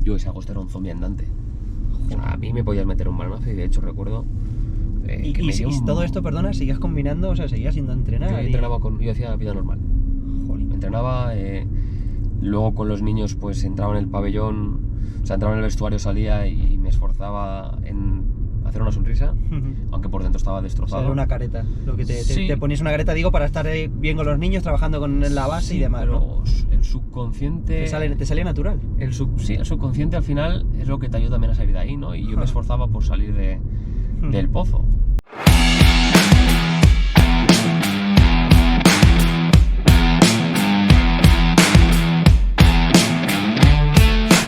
Yo ese agosto era un zombie andante. O sea, a mí me podías meter un balonazo y de hecho recuerdo... ¿Y todo esto, perdona, seguías combinando? O sea, seguías yendo a entrenar. Yo hacía vida normal. Jolín. Entrenaba, luego con los niños pues entraba en el pabellón, o sea, entraba en el vestuario, salía y me esforzaba en hacer una sonrisa, aunque por dentro estaba destrozado. O sea, era una careta. Lo que Sí. te ponías una careta, digo, para estar bien con los niños, trabajando con la base y demás, pero ¿no? el subconsciente... Te salía natural. El subconsciente al final es lo que te ayuda también a salir de ahí, ¿no? Y yo me esforzaba por salir del pozo.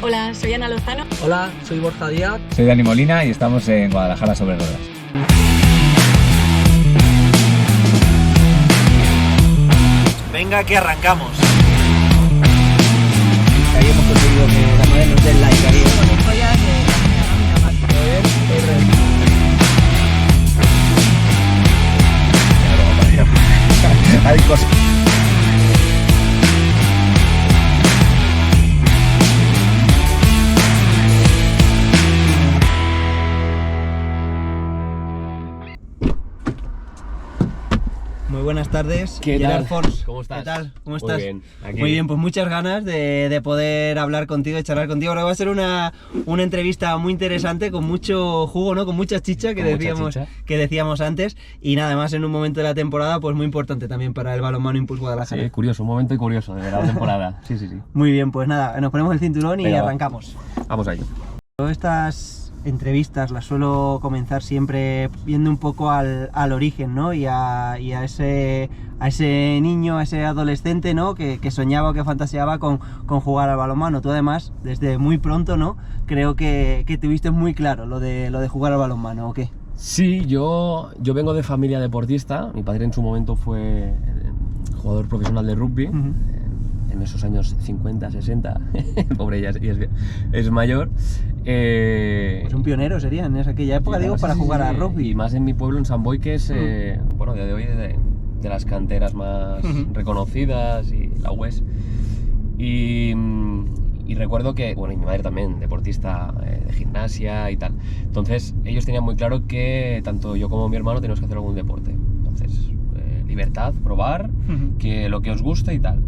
Hola, soy Ana Lozano. Hola, soy Borja Díaz. Soy Dani Molina y estamos en Guadalajara sobre ruedas. Venga, que arrancamos. Ahí hemos conseguido que la madre nos dé el like. Ahí. Hay cosas. Muy buenas tardes. ¿Qué Gerard tal? Fons. ¿Cómo estás? ¿Qué tal? ¿Cómo Muy estás? bien, aquí. Muy bien, pues muchas ganas de poder hablar contigo, de charlar contigo. Ahora va a ser una entrevista muy interesante, con mucho jugo, ¿no? Con mucha chicha que decíamos antes. Y nada más en un momento de la temporada, pues muy importante también para el balonmano Impulse Guadalajara. Sí, curioso, un momento curioso de la temporada. Sí. Muy bien, pues nada, nos ponemos el cinturón y Venga, arrancamos. Vamos a ello. Todas estas entrevistas las suelo comenzar siempre viendo un poco al origen, ¿no? Y a ese niño, a ese adolescente, ¿no? Que soñaba o que fantaseaba con jugar al balonmano. Tú además, desde muy pronto, ¿no? Creo que tuviste muy claro lo de jugar al balonmano, ¿o qué? Sí, yo vengo de familia deportista. Mi padre en su momento fue jugador profesional de rugby. En esos años 50, 60, el pobre ya es mayor. Pues un pionero sería en aquella época, digo, para jugar a rugby. Y más en mi pueblo, en San Boi, que es, bueno, de hoy de las canteras más reconocidas, y la UES. Y recuerdo que, bueno, y mi madre también, deportista de gimnasia y tal. Entonces, ellos tenían muy claro que tanto yo como mi hermano teníamos que hacer algún deporte. Entonces, libertad, probar, que lo que os guste y tal.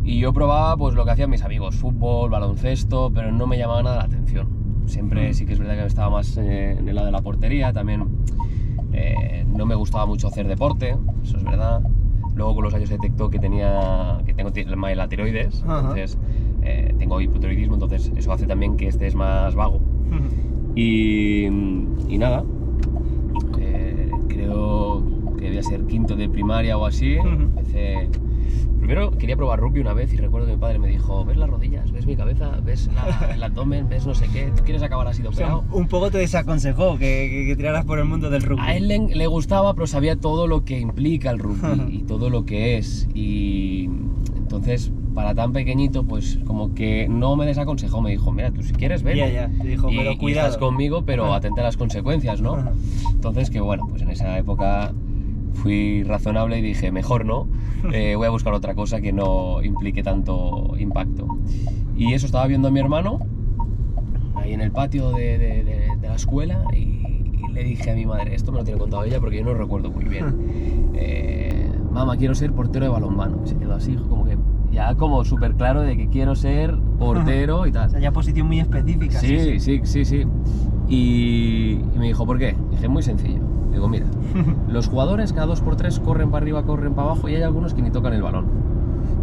Y yo probaba pues lo que hacían mis amigos, fútbol, baloncesto, pero no me llamaba nada la atención. Siempre sí que es verdad que estaba más en el lado de la portería, también no me gustaba mucho hacer deporte, eso es verdad. Luego con los años se detectó que tengo la tiroides, entonces tengo hipotiroidismo, entonces eso hace también que estés más vago. Y nada, creo que debía ser quinto de primaria o así, empecé... Primero quería probar rugby una vez y recuerdo que mi padre me dijo: ¿ves las rodillas? ¿Ves mi cabeza? ¿Ves el abdomen? ¿Ves no sé qué? ¿Tú quieres acabar así de operado? O sea, un poco te desaconsejó que tiraras por el mundo del rugby. A él le gustaba, pero sabía todo lo que implica el rugby y todo lo que es. Y entonces, para tan pequeñito, pues como que no me desaconsejó. Me dijo: mira, tú si quieres, ven. Ya. Te dijo, pero cuidado. Y estás conmigo, pero atenta a las consecuencias, ¿no? Entonces, que bueno, pues en esa época fui razonable y dije, mejor no, voy a buscar otra cosa que no implique tanto impacto. Y eso estaba viendo a mi hermano ahí en el patio de la escuela y le dije a mi madre, esto me lo tiene contado ella porque yo no lo recuerdo muy bien, mamá, quiero ser portero de balonmano. Y se quedó así, como que ya como súper claro de que quiero ser portero y tal. O sea, ya posición muy específica. Sí. Y me dijo, ¿por qué? Dije, muy sencillo. Digo, mira, los jugadores cada 2x3 corren para arriba, corren para abajo y hay algunos que ni tocan el balón.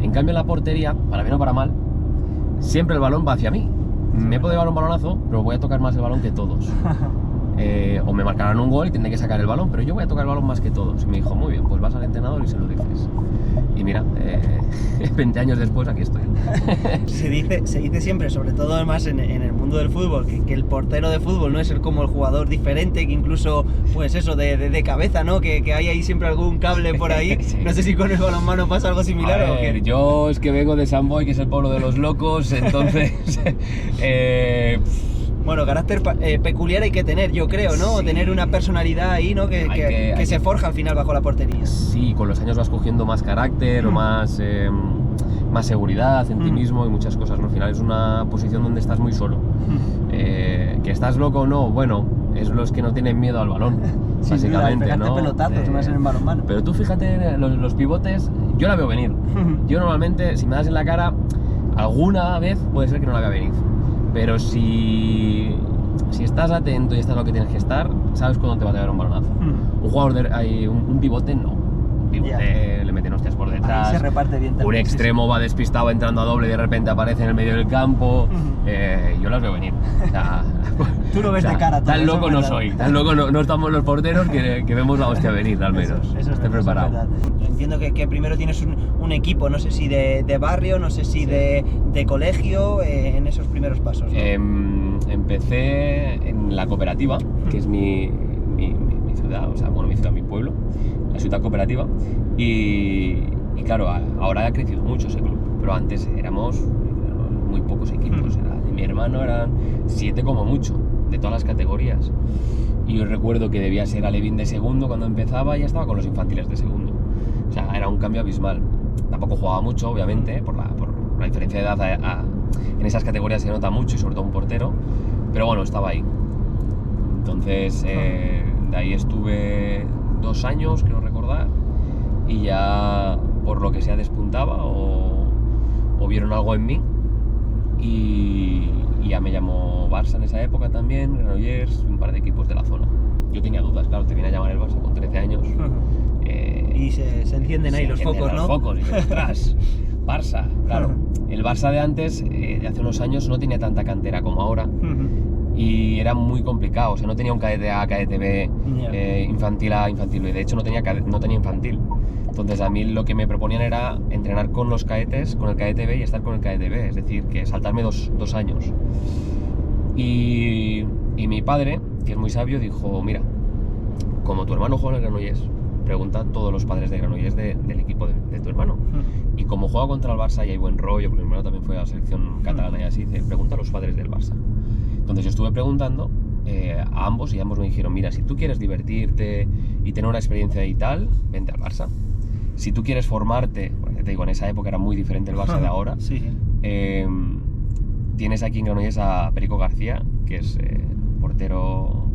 En cambio en la portería, para bien o para mal, siempre el balón va hacia mí. Me puedo llevar un balonazo, pero voy a tocar más el balón que todos. O me marcarán un gol y tendré que sacar el balón, pero yo voy a tocar el balón más que todos. Y me dijo, muy bien, pues vas al entrenador y se lo dices. Y mira, 20 años después aquí estoy. Se dice siempre, sobre todo además en el mundo del fútbol, que el portero de fútbol no es como el jugador diferente, que incluso, pues eso, de cabeza, ¿no? Que hay ahí siempre algún cable por ahí. Sí. No sé si con el balonmano pasa algo similar o qué. Yo es que vengo de San Boi, que es el pueblo de los locos, entonces... Bueno, carácter peculiar hay que tener, yo creo, ¿no? Sí. Tener una personalidad ahí, ¿no? Que se forja al final bajo la portería. Sí, con los años vas cogiendo más carácter o más más seguridad en ti mismo y muchas cosas, ¿no? Al final es una posición donde estás muy solo. Que estás loco o no, bueno, es los que no tienen miedo al balón, básicamente, pegarte ¿no? pelotazos más en el balonmano. Pero tú fíjate, los pivotes, yo la veo venir. Yo normalmente, si me das en la cara, alguna vez puede ser que no la vea venir. Pero si estás atento y estás lo que tienes que estar, sabes cuándo te va a caer un balonazo. Un jugador un pivote no. Pivote le meten hostias por detrás. Ahí se reparte bien también, un extremo va despistado entrando a doble y de repente aparece en el medio del campo. Yo las veo venir. O sea, tú lo ves de cara. Tan loco no soy. Tan loco no estamos los porteros que vemos la hostia venir, al menos. Eso Estoy preparado. Entiendo que primero tienes un equipo, no sé si de barrio, no sé si de colegio, en esos primeros pasos, ¿no? Empecé en la cooperativa, que es mi ciudad, o sea, bueno, mi ciudad, mi pueblo, la ciudad cooperativa, y claro, ahora ha crecido mucho ese club, pero antes éramos muy pocos equipos, de mi hermano eran 7 como mucho, de todas las categorías, y yo recuerdo que debía ser alevín de segundo cuando empezaba y ya estaba con los infantiles de segundo, o sea, era un cambio abismal. Tampoco jugaba mucho, obviamente, por la diferencia de edad en esas categorías se nota mucho, y sobre todo un portero, pero bueno, estaba ahí. Entonces, de ahí estuve 2 años, creo recordar, y ya por lo que sea despuntaba o vieron algo en mí, y ya me llamó Barça en esa época también, Granollers, un par de equipos de la zona. Yo tenía dudas, claro, te viene a llamar el Barça con 13 años. Y se encienden ahí los focos, ¿no? Los focos, y ostras, Barça, claro. El Barça de antes, de hace unos años, no tenía tanta cantera como ahora. Y era muy complicado, o sea, no tenía un cadete A, cadete B, infantil A, infantil B, de hecho no tenía infantil. Entonces a mí lo que me proponían era entrenar con los cadetes, con el cadete B y estar con el cadete B, es decir, que saltarme dos años. Y mi padre, que es muy sabio, dijo, mira, como tu hermano juega en el Granollers, pregunta a todos los padres de Granollers del equipo de tu hermano. Y como juega contra el Barça y hay buen rollo, porque mi hermano también fue a la selección catalana y así, dice, pregunta a los padres del Barça. Entonces yo estuve preguntando a ambos y ambos me dijeron, mira, si tú quieres divertirte y tener una experiencia y tal, vente al Barça. Si tú quieres formarte, porque te digo, en esa época era muy diferente el Barça de ahora, tienes aquí en Granollers a Perico García, que es portero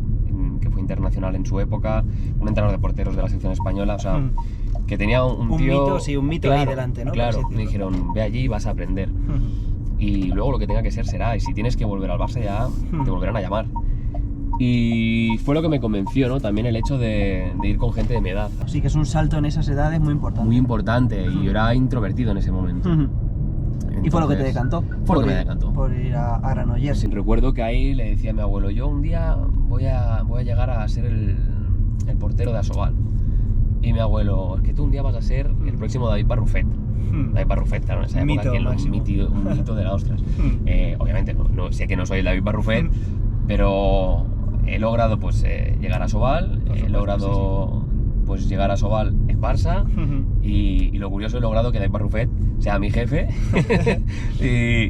que fue internacional en su época, un entrenador de porteros de la selección española, o sea, que tenía un tío... un mito claro, ahí delante, ¿no? Claro, me dijeron, ve allí y vas a aprender. Y luego lo que tenga que ser será, y si tienes que volver al Barça ya te volverán a llamar. Y fue lo que me convenció, ¿no? También el hecho de ir con gente de mi edad. Sí, que es un salto en esas edades muy importante. Muy importante, y yo era introvertido en ese momento. Entonces, ¿y fue lo que te decantó? Fue lo que me decantó. Por ir a Granollers. Sí, recuerdo que ahí le decía a mi abuelo, yo un día voy a llegar a ser el portero de Asobal. Y mi abuelo, es que tú un día vas a ser el próximo David Barrufet. David Barrufet, claro, en esa época que un mito de la ostras. Obviamente no sé que no soy el David Barrufet, pero he logrado pues llegar a Asobal, he logrado pues llegar a Asobal en Barça, y lo curioso, he logrado que David Barrufet sea mi jefe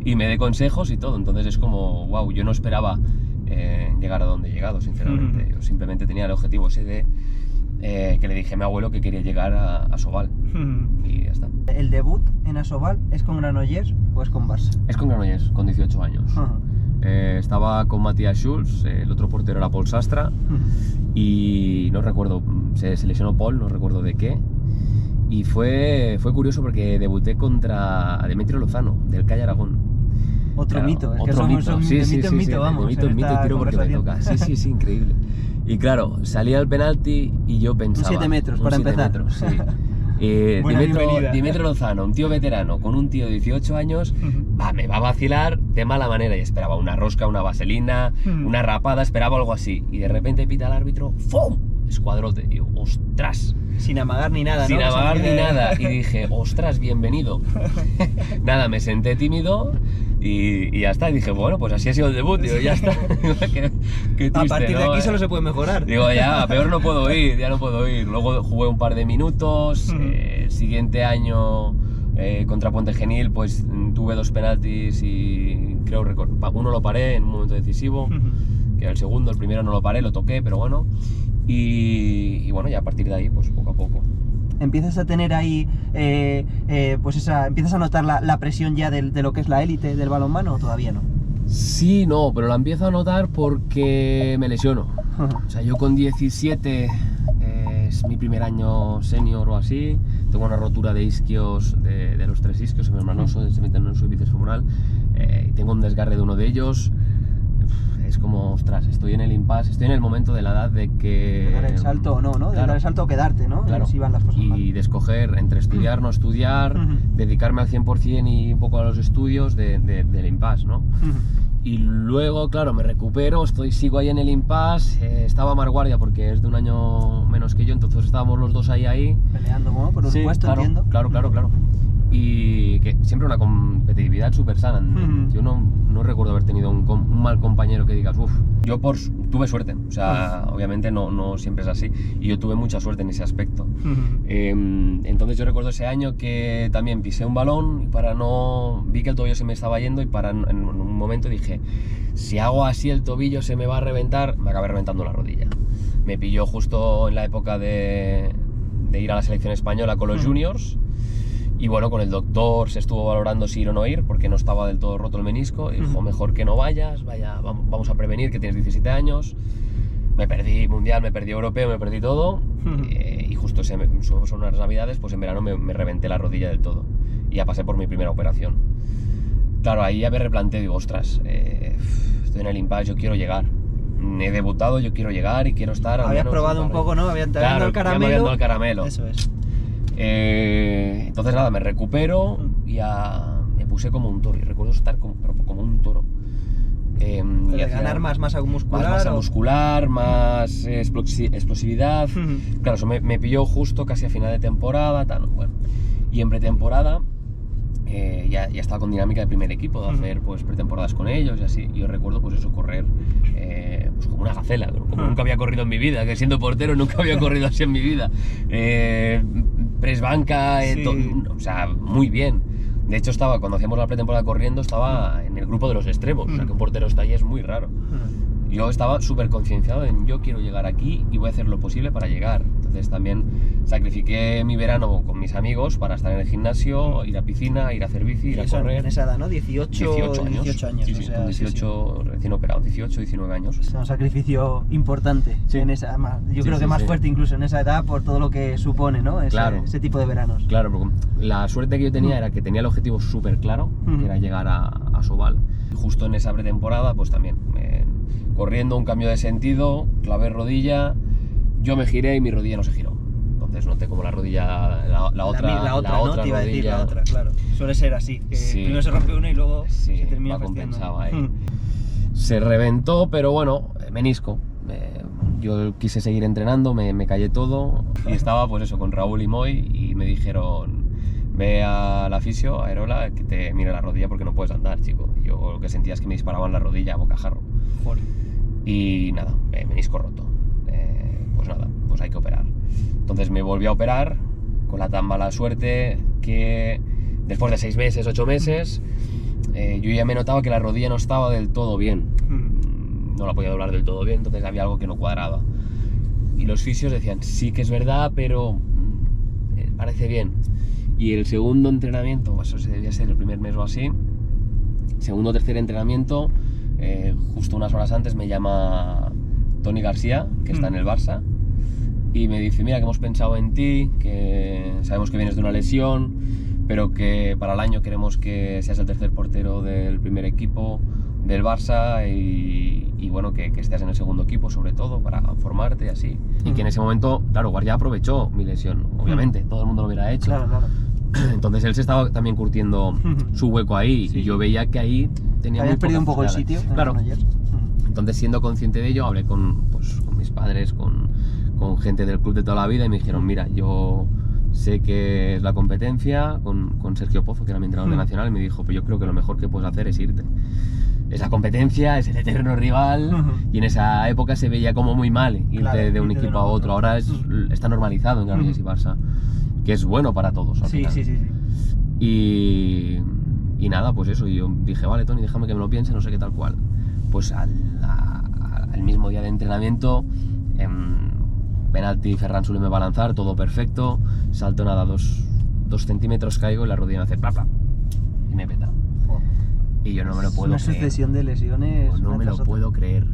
y me dé consejos y todo. Entonces es como, wow, yo no esperaba llegar a donde he llegado, sinceramente. Yo simplemente tenía el objetivo ese de que le dije a mi abuelo que quería llegar a Asobal y ya está. ¿El debut en Asobal es con Granollers o es con Barça? Es con Granollers, con 18 años. Estaba con Matías Schulz, el otro portero era Paul Sastra, y no recuerdo, se lesionó Paul, no recuerdo de qué, y fue curioso porque debuté contra Demetrio Lozano, del CAI Aragón. Otro mito, es que otro somos mito, de mito en mito, vamos. De mito en mito y tiro porque me toca. Sí, increíble. Y claro, salía al penalti y yo pensaba... Un 7 metros para empezar. Metros, sí. Demetrio Lozano, un tío veterano con un tío de 18 años, me va a vacilar de mala manera, y esperaba una rosca, una vaselina, una rapada, esperaba algo así, y de repente pita el árbitro, ¡fum! Escuadrote, y digo, ¡ostras! Sin amagar ni nada, ¿no? Sin amagar ni nada, y dije, ¡ostras, bienvenido! Nada, me senté tímido y ya está, y dije, bueno, pues así ha sido el debut, digo, ya está. qué triste, a partir de ¿no? aquí solo se puede mejorar. Digo, ya, peor no puedo ir, ya no puedo ir. Luego jugué un par de minutos, siguiente año contra Puente Genil, pues tuve 2 penaltis y creo uno lo paré en un momento decisivo, que era el segundo, el primero no lo paré, lo toqué, pero bueno. Y bueno, ya a partir de ahí, pues poco a poco. ¿Empiezas a tener ahí, empiezas a notar la presión ya de lo que es la élite del balonmano o todavía no? Sí, no, pero la empiezo a notar porque me lesiono. O sea, yo con 17 es mi primer año senior o así, tengo una rotura de isquios, de los 3 isquios, semimanoso, semitenoso y bíceps femoral, y tengo un desgarre de uno de ellos. Es como, ostras, estoy en el impasse, estoy en el momento de la edad de que... De dar el salto o no, ¿no? De claro, dar el salto o quedarte, ¿no? Claro, Si van las cosas mal. y de escoger entre estudiar, no estudiar, dedicarme al 100% y un poco a los estudios del impasse, ¿no? Y luego, claro, me recupero, sigo ahí en el impasse, estaba Marc Guardia porque es de un año menos que yo, entonces estábamos los dos ahí. Peleando, ¿no? Por un Sí, puesto, claro, entiendo. Claro. Y que siempre una competitividad súper sana. Yo no recuerdo haber tenido un mal compañero que digas, uff. Yo tuve suerte, o sea, obviamente no siempre es así, y yo tuve mucha suerte en ese aspecto. Entonces yo recuerdo ese año que también pisé un balón y vi que el tobillo se me estaba yendo y en un momento dije, si hago así el tobillo se me va a reventar, me acabé reventando la rodilla. Me pilló justo en la época de ir a la selección española con los juniors. Y bueno, con el doctor se estuvo valorando si ir o no ir, porque no estaba del todo roto el menisco, y dijo, mejor que no vayas, vamos a prevenir que tienes 17 años. Me perdí mundial, me perdí europeo, me perdí todo, y justo son unas navidades, pues en verano me reventé la rodilla del todo, y ya pasé por mi primera operación. Claro, ahí ya me replanteé, digo, ostras, estoy en el impasse, yo quiero llegar. He debutado, yo quiero llegar y quiero estar... Habías probado un poco, ¿no? Habían dado el caramelo. Ya me habían dado el caramelo. Eso es. Entonces nada, me recupero y ya me puse como un toro, y recuerdo estar como un toro. Ganar más masa muscular. Más masa muscular, más explosividad. Claro, eso me pilló justo casi a final de temporada, bueno. Y en pretemporada ya estaba con dinámica de primer equipo, de hacer pues pretemporadas con ellos y así. Y yo recuerdo pues eso, correr pues como una gacela, como nunca había corrido en mi vida, que siendo portero nunca había corrido así en mi vida. Press banca, o sea, muy bien. De hecho cuando hacíamos la pretemporada corriendo, estaba en el grupo de los extremos, o sea que un portero está ahí es muy raro. Yo estaba súper concienciado en yo quiero llegar aquí y voy a hacer lo posible para llegar. Entonces también sacrifiqué mi verano con mis amigos para estar en el gimnasio, ir a piscina, ir a hacer bici, ir a correr. En esa edad, ¿no? 18 años. Sí, o sea, con 18 recién operado, 18, 19 años. Es un sacrificio importante, en esa, yo creo que más fuerte incluso en esa edad por todo lo que supone, ¿no? Ese tipo de veranos. Claro, porque la suerte que yo tenía era que tenía el objetivo súper claro, que era llegar a Sobal. Justo en esa pretemporada, pues también, corriendo un cambio de sentido, clavé rodilla, yo me giré y mi rodilla no se giró. Entonces noté como la rodilla, la otra ¿no? Te iba rodilla, a decir la otra, claro. Suele ser así, que primero se rompe una y luego se termina compensaba ahí. Se reventó, pero bueno, menisco. Yo quise seguir entrenando, me callé todo y estaba pues eso con Raúl y Moy y me dijeron, ve a la fisio, a Aerola, que te mire la rodilla porque no puedes andar, chico. Yo lo que sentía es que me disparaban la rodilla a bocajarro. Joder. Y nada, menisco roto. Pues nada, pues hay que operar. Entonces me volví a operar con la tan mala suerte que después de 6 meses, 8 meses, yo ya me notaba que la rodilla no estaba del todo bien. No la podía doblar del todo bien, entonces había algo que no cuadraba. Y los fisios decían, sí que es verdad, pero parece bien. Y el segundo entrenamiento, pues eso debía ser el primer mes o así, segundo o tercer entrenamiento, justo unas horas antes me llama Toni García, que está en el Barça, y me dice, mira que hemos pensado en ti, que sabemos que vienes de una lesión, pero que para el año queremos que seas el tercer portero del primer equipo del Barça y bueno, que estés en el segundo equipo sobre todo para formarte y así. Y que en ese momento, claro, Guardia aprovechó mi lesión, obviamente, todo el mundo lo hubiera hecho. Claro. Entonces él se estaba también curtiendo su hueco ahí y yo veía que ahí tenía muy perdido un poco el sitio. Claro. Entonces, siendo consciente de ello, hablé con mis padres, con gente del club de toda la vida y me dijeron, mira, yo sé que es la competencia, con Sergio Pozo, que era mi entrenador de Nacional, y me dijo, pues yo creo que lo mejor que puedes hacer es irte. Es la competencia, es el eterno rival, y en esa época se veía como muy mal irte de un equipo a otro. Ahora está normalizado en Granollers y Barça, que es bueno para todos. Sí. Y nada, pues eso, yo dije, vale, Toni, déjame que me lo piense, no sé qué tal cual. Pues al mismo día de entrenamiento penalti, Ferran Soler me va a lanzar, todo perfecto, salto nada, 2 centímetros caigo y la rodilla me hace plapa y me peta. Y yo no me lo puedo Una creer. sucesión de lesiones. No una me lo tras otra. puedo creer.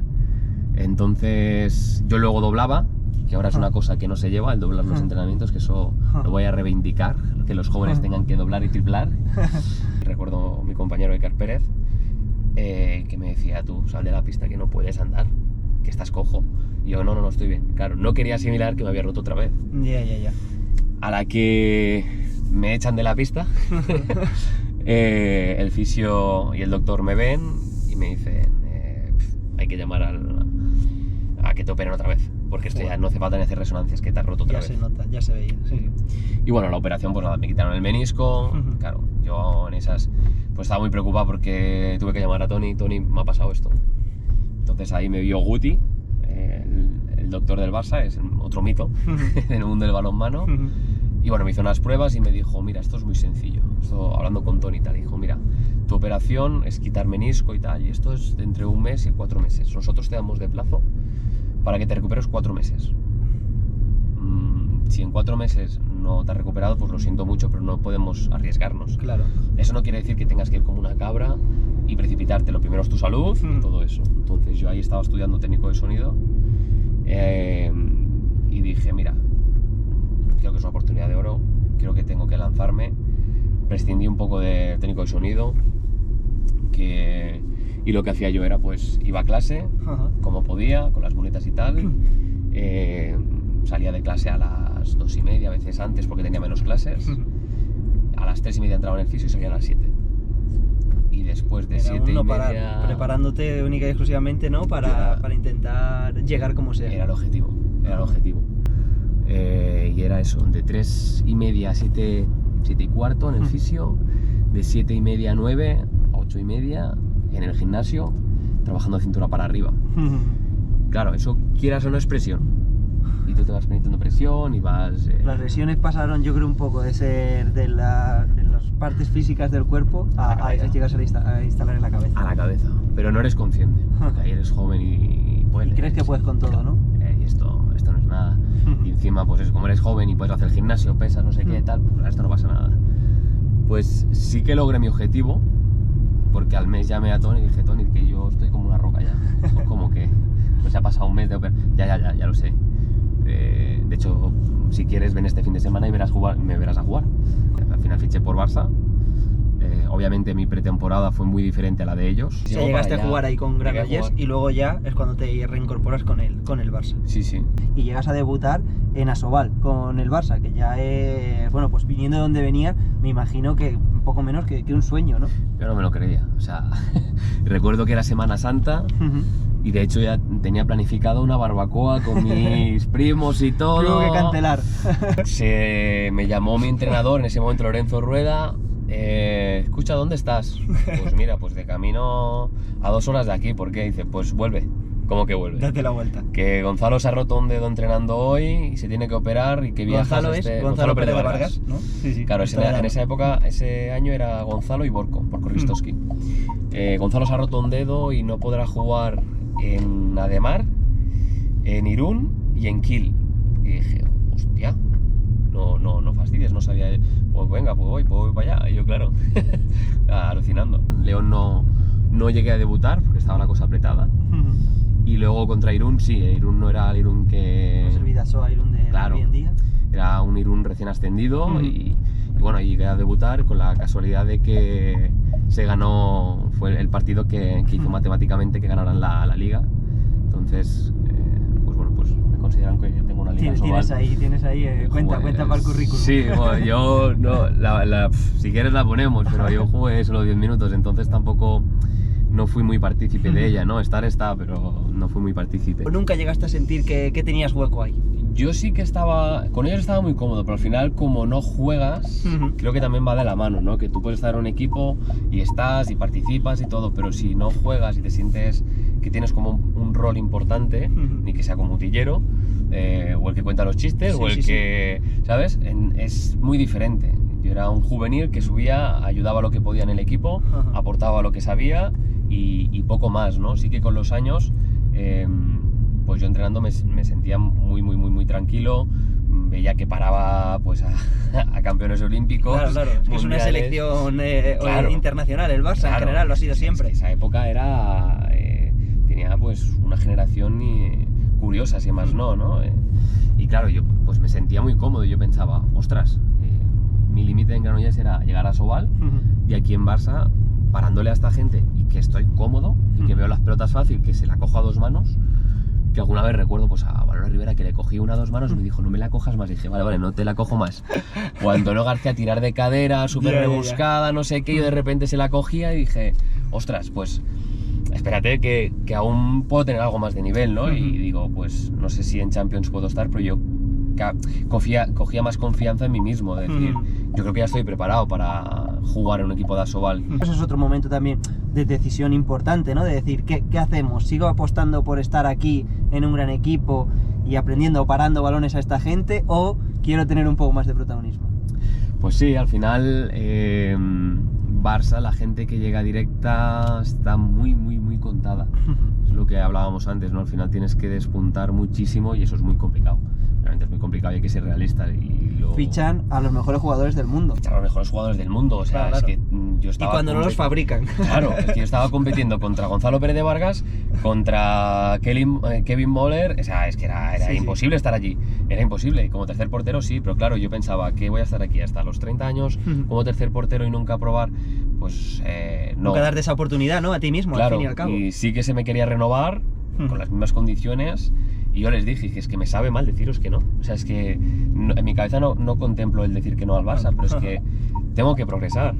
Entonces yo luego doblaba, que ahora es una cosa que no se lleva, el doblar los entrenamientos, que eso lo voy a reivindicar, que los jóvenes tengan que doblar y triplar. Recuerdo a mi compañero Iker Pérez, que me decía, tú sal de la pista que no puedes andar, que estás cojo. Y yo, no estoy bien. Claro, no quería asimilar que me había roto otra vez. Ya. A la que me echan de la pista, el fisio y el doctor me ven y me dicen, hay que llamar a que te operen otra vez, porque esto ya no hace falta ni hacer resonancias, que te has roto otra Ya vez. se nota, ya se veía. Sí. Y bueno, la operación, pues nada, me quitaron el menisco. Claro, yo en esas pues estaba muy preocupado porque tuve que llamar a Tony, me ha pasado esto. Entonces ahí me vio Guti, el doctor del Barça, es otro mito en el mundo del balonmano. Y bueno, me hizo unas pruebas y me dijo, mira, esto es muy sencillo. Esto, hablando con Tony y tal, dijo, mira, tu operación es quitar menisco y tal, y esto es de entre 1 mes y 4 meses. Nosotros te damos de plazo para que te recuperes 4 meses. Si en 4 meses no te has recuperado, pues lo siento mucho, pero no podemos arriesgarnos. Claro. Eso no quiere decir que tengas que ir como una cabra y precipitarte. Lo primero es tu salud y todo eso. Entonces yo ahí estaba estudiando técnico de sonido y dije, mira, creo que es una oportunidad de oro, creo que tengo que lanzarme. Prescindí un poco de técnico de sonido y lo que hacía yo era, pues, iba a clase como podía, con las muletas y tal. Salía de clase a las 2:30, a veces antes porque tenía menos clases. A las 3:30 entraba en el fisio y salía a las 7. Y después de 7:30... parar, preparándote única y exclusivamente, ¿no? Para intentar llegar como sea. Era el objetivo. Y era eso, de 3:30 a 7:15 en el fisio, de 7:30 a 9, a 8:30 en el gimnasio, trabajando de cintura para arriba. Claro, eso quieras o no es presión. Y tú te vas metiendo presión y vas... Las lesiones pasaron, yo creo, un poco de ser de las partes físicas del cuerpo a llegarse a instalar en la cabeza. A la cabeza, pero no eres consciente, porque ahí eres joven y puedes... Y crees que puedes con todo, ¿no? Y esto no es nada. Y encima, pues como eres joven y puedes hacer el gimnasio, pesas, no sé qué, tal, pues esto no pasa nada. Pues sí que logré mi objetivo, porque al mes llamé a Tony y dije, Tony, que yo estoy como una roca ya. ¿Cómo que? Pues ha pasado un mes de operación. Ya lo sé. De hecho, si quieres, ven este fin de semana y me verás a jugar. Al final fiché por Barça. Obviamente mi pretemporada fue muy diferente a la de ellos. O sea, llegaste a jugar ahí con Granollers y luego ya es cuando te reincorporas con el Barça. Sí. Y llegas a debutar en Asobal con el Barça, que ya es, bueno, pues viniendo de donde venía, me imagino que un poco menos que un sueño, ¿no? Yo no me lo creía. O sea, recuerdo que era Semana Santa. Y de hecho ya tenía planificado una barbacoa con mis primos y todo. Tuvo que cancelar. Me llamó mi entrenador en ese momento, Lorenzo Rueda. Escucha, ¿dónde estás? Pues mira, pues de camino a 2 horas de aquí. ¿Por qué? Dice, pues vuelve. ¿Cómo que vuelve? Date la vuelta. Que Gonzalo se ha roto un dedo entrenando hoy y se tiene que operar y que viajas... Gonzalo Pérez de Vargas, ¿no? Sí. Claro, en esa época, ese año era Gonzalo y Borco Ristowski. Gonzalo se ha roto un dedo y no podrá jugar en Ademar, en Irún y en Kiel. Y dije, hostia, no fastidies, no sabía. Pues venga, pues voy para allá. Y yo, claro, alucinando. León no llegué a debutar porque estaba la cosa apretada. Y luego contra Irún, sí, Irún no era el Irún que... No es el Vidasoa Irún de hoy en día. Era un Irún recién ascendido y bueno, llegué a debutar con la casualidad de que se ganó, fue el partido que hizo matemáticamente que ganaran la liga. Entonces, pues bueno, pues me consideran que tengo una liga Tienes ahí cuenta para el currículum. Sí, bueno, yo no, si quieres la ponemos, pero yo jugué solo 10 minutos, entonces tampoco... No fui muy partícipe de ella, ¿no? Estar, pero no fui muy partícipe. ¿Nunca llegaste a sentir que tenías hueco ahí? Yo sí que con ellos estaba muy cómodo, pero al final como no juegas, creo que también va de la mano, ¿no? Que tú puedes estar en un equipo y estás y participas y todo, pero si no juegas y te sientes que tienes como un rol importante, ni que sea como utillero, o el que cuenta los chistes, o el que, ¿sabes? Es muy diferente. Yo era un juvenil que subía, ayudaba lo que podía en el equipo, aportaba lo que sabía y poco más, ¿no? Sí que con los años pues yo entrenando me sentía muy tranquilo, veía que paraba pues a campeones olímpicos. Claro, es que es una selección internacional, el Barça en general lo ha sido siempre. Es que esa época tenía pues una generación curiosa, si más no. Y claro, yo pues me sentía muy cómodo, yo pensaba, ostras, mi límite en Granollers era llegar a Sobal, y aquí en Barça, parándole a esta gente y que estoy cómodo y que veo las pelotas fácil, que se la cojo a 2 manos, que alguna vez recuerdo pues a Valero Rivera que le cogí una a 2 manos y me dijo, no me la cojas más. Y dije, vale, no te la cojo más. O a Antonio García tirar de cadera, súper rebuscada, no sé qué, yo de repente se la cogía y dije, ostras, pues espérate que aún puedo tener algo más de nivel, ¿no? Y digo, pues no sé si en Champions puedo estar, pero yo cogía más confianza en mí mismo, es decir, yo creo que ya estoy preparado para jugar en un equipo de Asobal. Ese es otro momento también de decisión importante, ¿no? De decir, ¿qué hacemos? ¿Sigo apostando por estar aquí en un gran equipo y aprendiendo, parando balones a esta gente, o quiero tener un poco más de protagonismo? Pues sí, al final Barça, la gente que llega directa está muy contada. Es lo que hablábamos antes, ¿no? Al final tienes que despuntar muchísimo y eso es muy complicado. Realmente es muy complicado y hay que ser realista. Fichan a los mejores jugadores del mundo. Fichan a los mejores jugadores del mundo, o sea, claro. Es que yo estaba... Y cuando no los fabrican. Claro, es que yo estaba compitiendo contra Gonzalo Pérez de Vargas, contra Kevin Moller, o sea, es que era imposible estar allí, era imposible. Y como tercer portero sí, pero claro, yo pensaba que voy a estar aquí hasta los 30 años como tercer portero y nunca probar, pues no. Nunca darte esa oportunidad, ¿no? A ti mismo, claro, al fin y al cabo. Y sí que se me quería renovar con las mismas condiciones. Y yo les dije, es que me sabe mal deciros que no. O sea, es que en mi cabeza no contemplo el decir que no al Barça, pero es que tengo que progresar.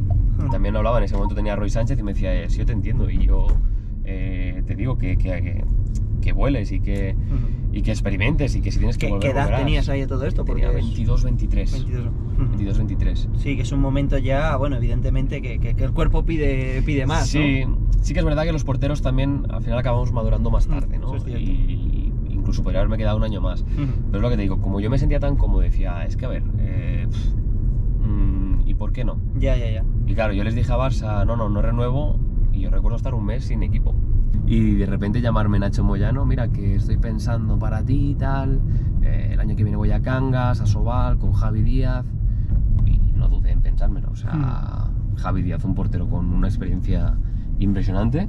También hablaba, en ese momento tenía a Roy Sánchez y me decía, sí, yo te entiendo, y yo te digo que vueles y que experimentes y que si tienes que volver, ¿Qué edad volverás. tenías ahí de todo esto? Tenía 22, 23. 22. Sí, que es un momento ya, bueno, evidentemente que el cuerpo pide más, sí, ¿no? Sí que es verdad que los porteros también al final acabamos madurando más tarde, ¿no? Eso es cierto. Y incluso podría haberme quedado un año más. Pero es lo que te digo, como yo me sentía tan cómodo, decía, es que a ver, ¿y por qué no? Ya. Y claro, yo les dije a Barça, no renuevo, y yo recuerdo estar un mes sin equipo. Y de repente llamarme Nacho Moyano, mira que estoy pensando para ti y tal, el año que viene voy a Cangas, a Sobal, con Javi Díaz, y no dudé en pensármelo, o sea, Javi Díaz, un portero con una experiencia impresionante,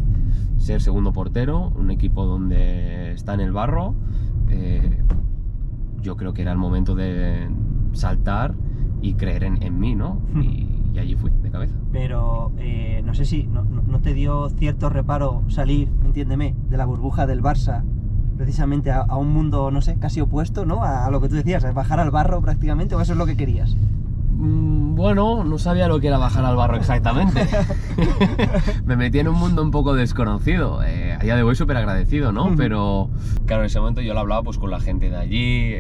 ser segundo portero, un equipo donde está en el barro, yo creo que era el momento de saltar y creer en mí, ¿no? Y allí fui, de cabeza. Pero no sé si no te dio cierto reparo salir, entiéndeme, de la burbuja del Barça, precisamente a un mundo, no sé, casi opuesto, ¿no? A lo que tú decías, a bajar al barro prácticamente, o eso es lo que querías. Bueno, no sabía lo que era bajar al barro exactamente. Me metí en un mundo un poco desconocido. A día de hoy súper agradecido, ¿no? Pero claro, en ese momento yo lo hablaba pues con la gente de allí.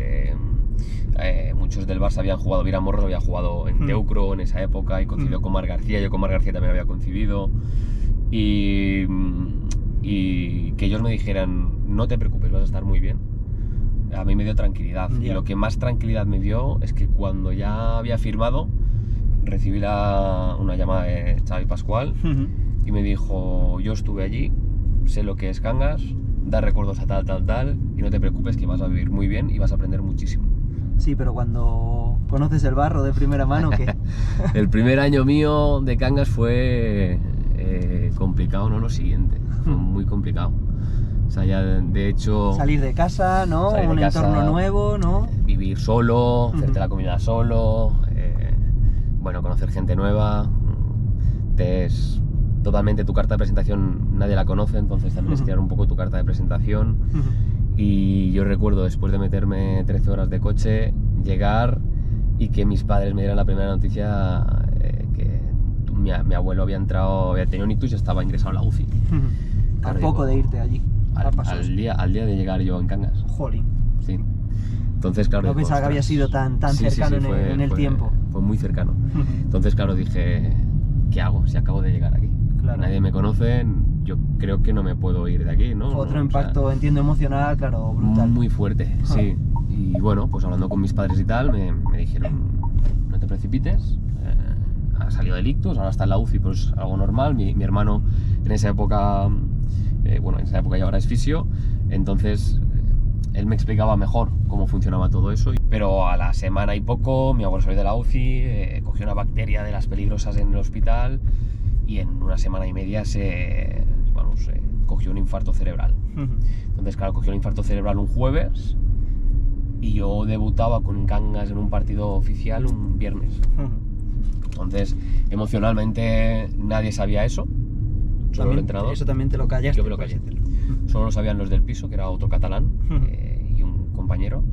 Muchos del Barça habían jugado, Vira Morros había jugado en Teucro en esa época y coincidió con Marc García, yo con Marc García también había coincidido. Y que ellos me dijeran, no te preocupes, vas a estar muy bien. A mí me dio tranquilidad. Y lo que más tranquilidad me dio es que cuando ya había firmado, recibí una llamada de Xavi Pascual y me dijo, yo estuve allí, sé lo que es Cangas, da recuerdos a tal, y no te preocupes que vas a vivir muy bien y vas a aprender muchísimo. Sí, pero cuando conoces el barro de primera mano, ¿qué? El primer año mío de Cangas fue complicado, ¿no? Lo siguiente, fue muy complicado. O sea, ya de hecho... Salir de casa, ¿no? Un entorno nuevo, ¿no? Vivir solo, hacerte la comida solo, bueno, conocer gente nueva, totalmente tu carta de presentación nadie la conoce, entonces también es crear un poco tu carta de presentación. Y yo recuerdo, después de meterme 13 horas de coche, llegar y que mis padres me dieran la primera noticia que mi abuelo había tenido un ictus y estaba ingresado en la UCI. Claro, poco de irte allí. Al día de llegar yo en Cangas. Jolín. Sí. Entonces, claro... No pensaba que había sido tan cercano en el tiempo. Fue muy cercano. Entonces, claro, dije, ¿qué hago si acabo de llegar aquí? Claro. Nadie me conoce, yo creo que no me puedo ir de aquí, ¿no? Fue otro impacto, entiendo, emocional, claro, brutal. Muy fuerte, sí. Y bueno, pues hablando con mis padres y tal, me dijeron, no te precipites, ha salido del ictus, ahora está en la UCI, pues algo normal. Mi hermano en esa época, en esa época ya ahora es fisio, entonces él me explicaba mejor cómo funcionaba todo eso, pero a la semana y poco mi abuelo salió de la UCI, cogió una bacteria de las peligrosas en el hospital y en una semana y media cogió un infarto cerebral. Entonces, claro, cogió un infarto cerebral un jueves y yo debutaba con Cangas en un partido oficial un viernes. Entonces, emocionalmente nadie sabía eso, solo el entrenador. Eso también te lo callaste. Yo me lo callé. Solo lo sabían los del piso, que era otro catalán y un compañero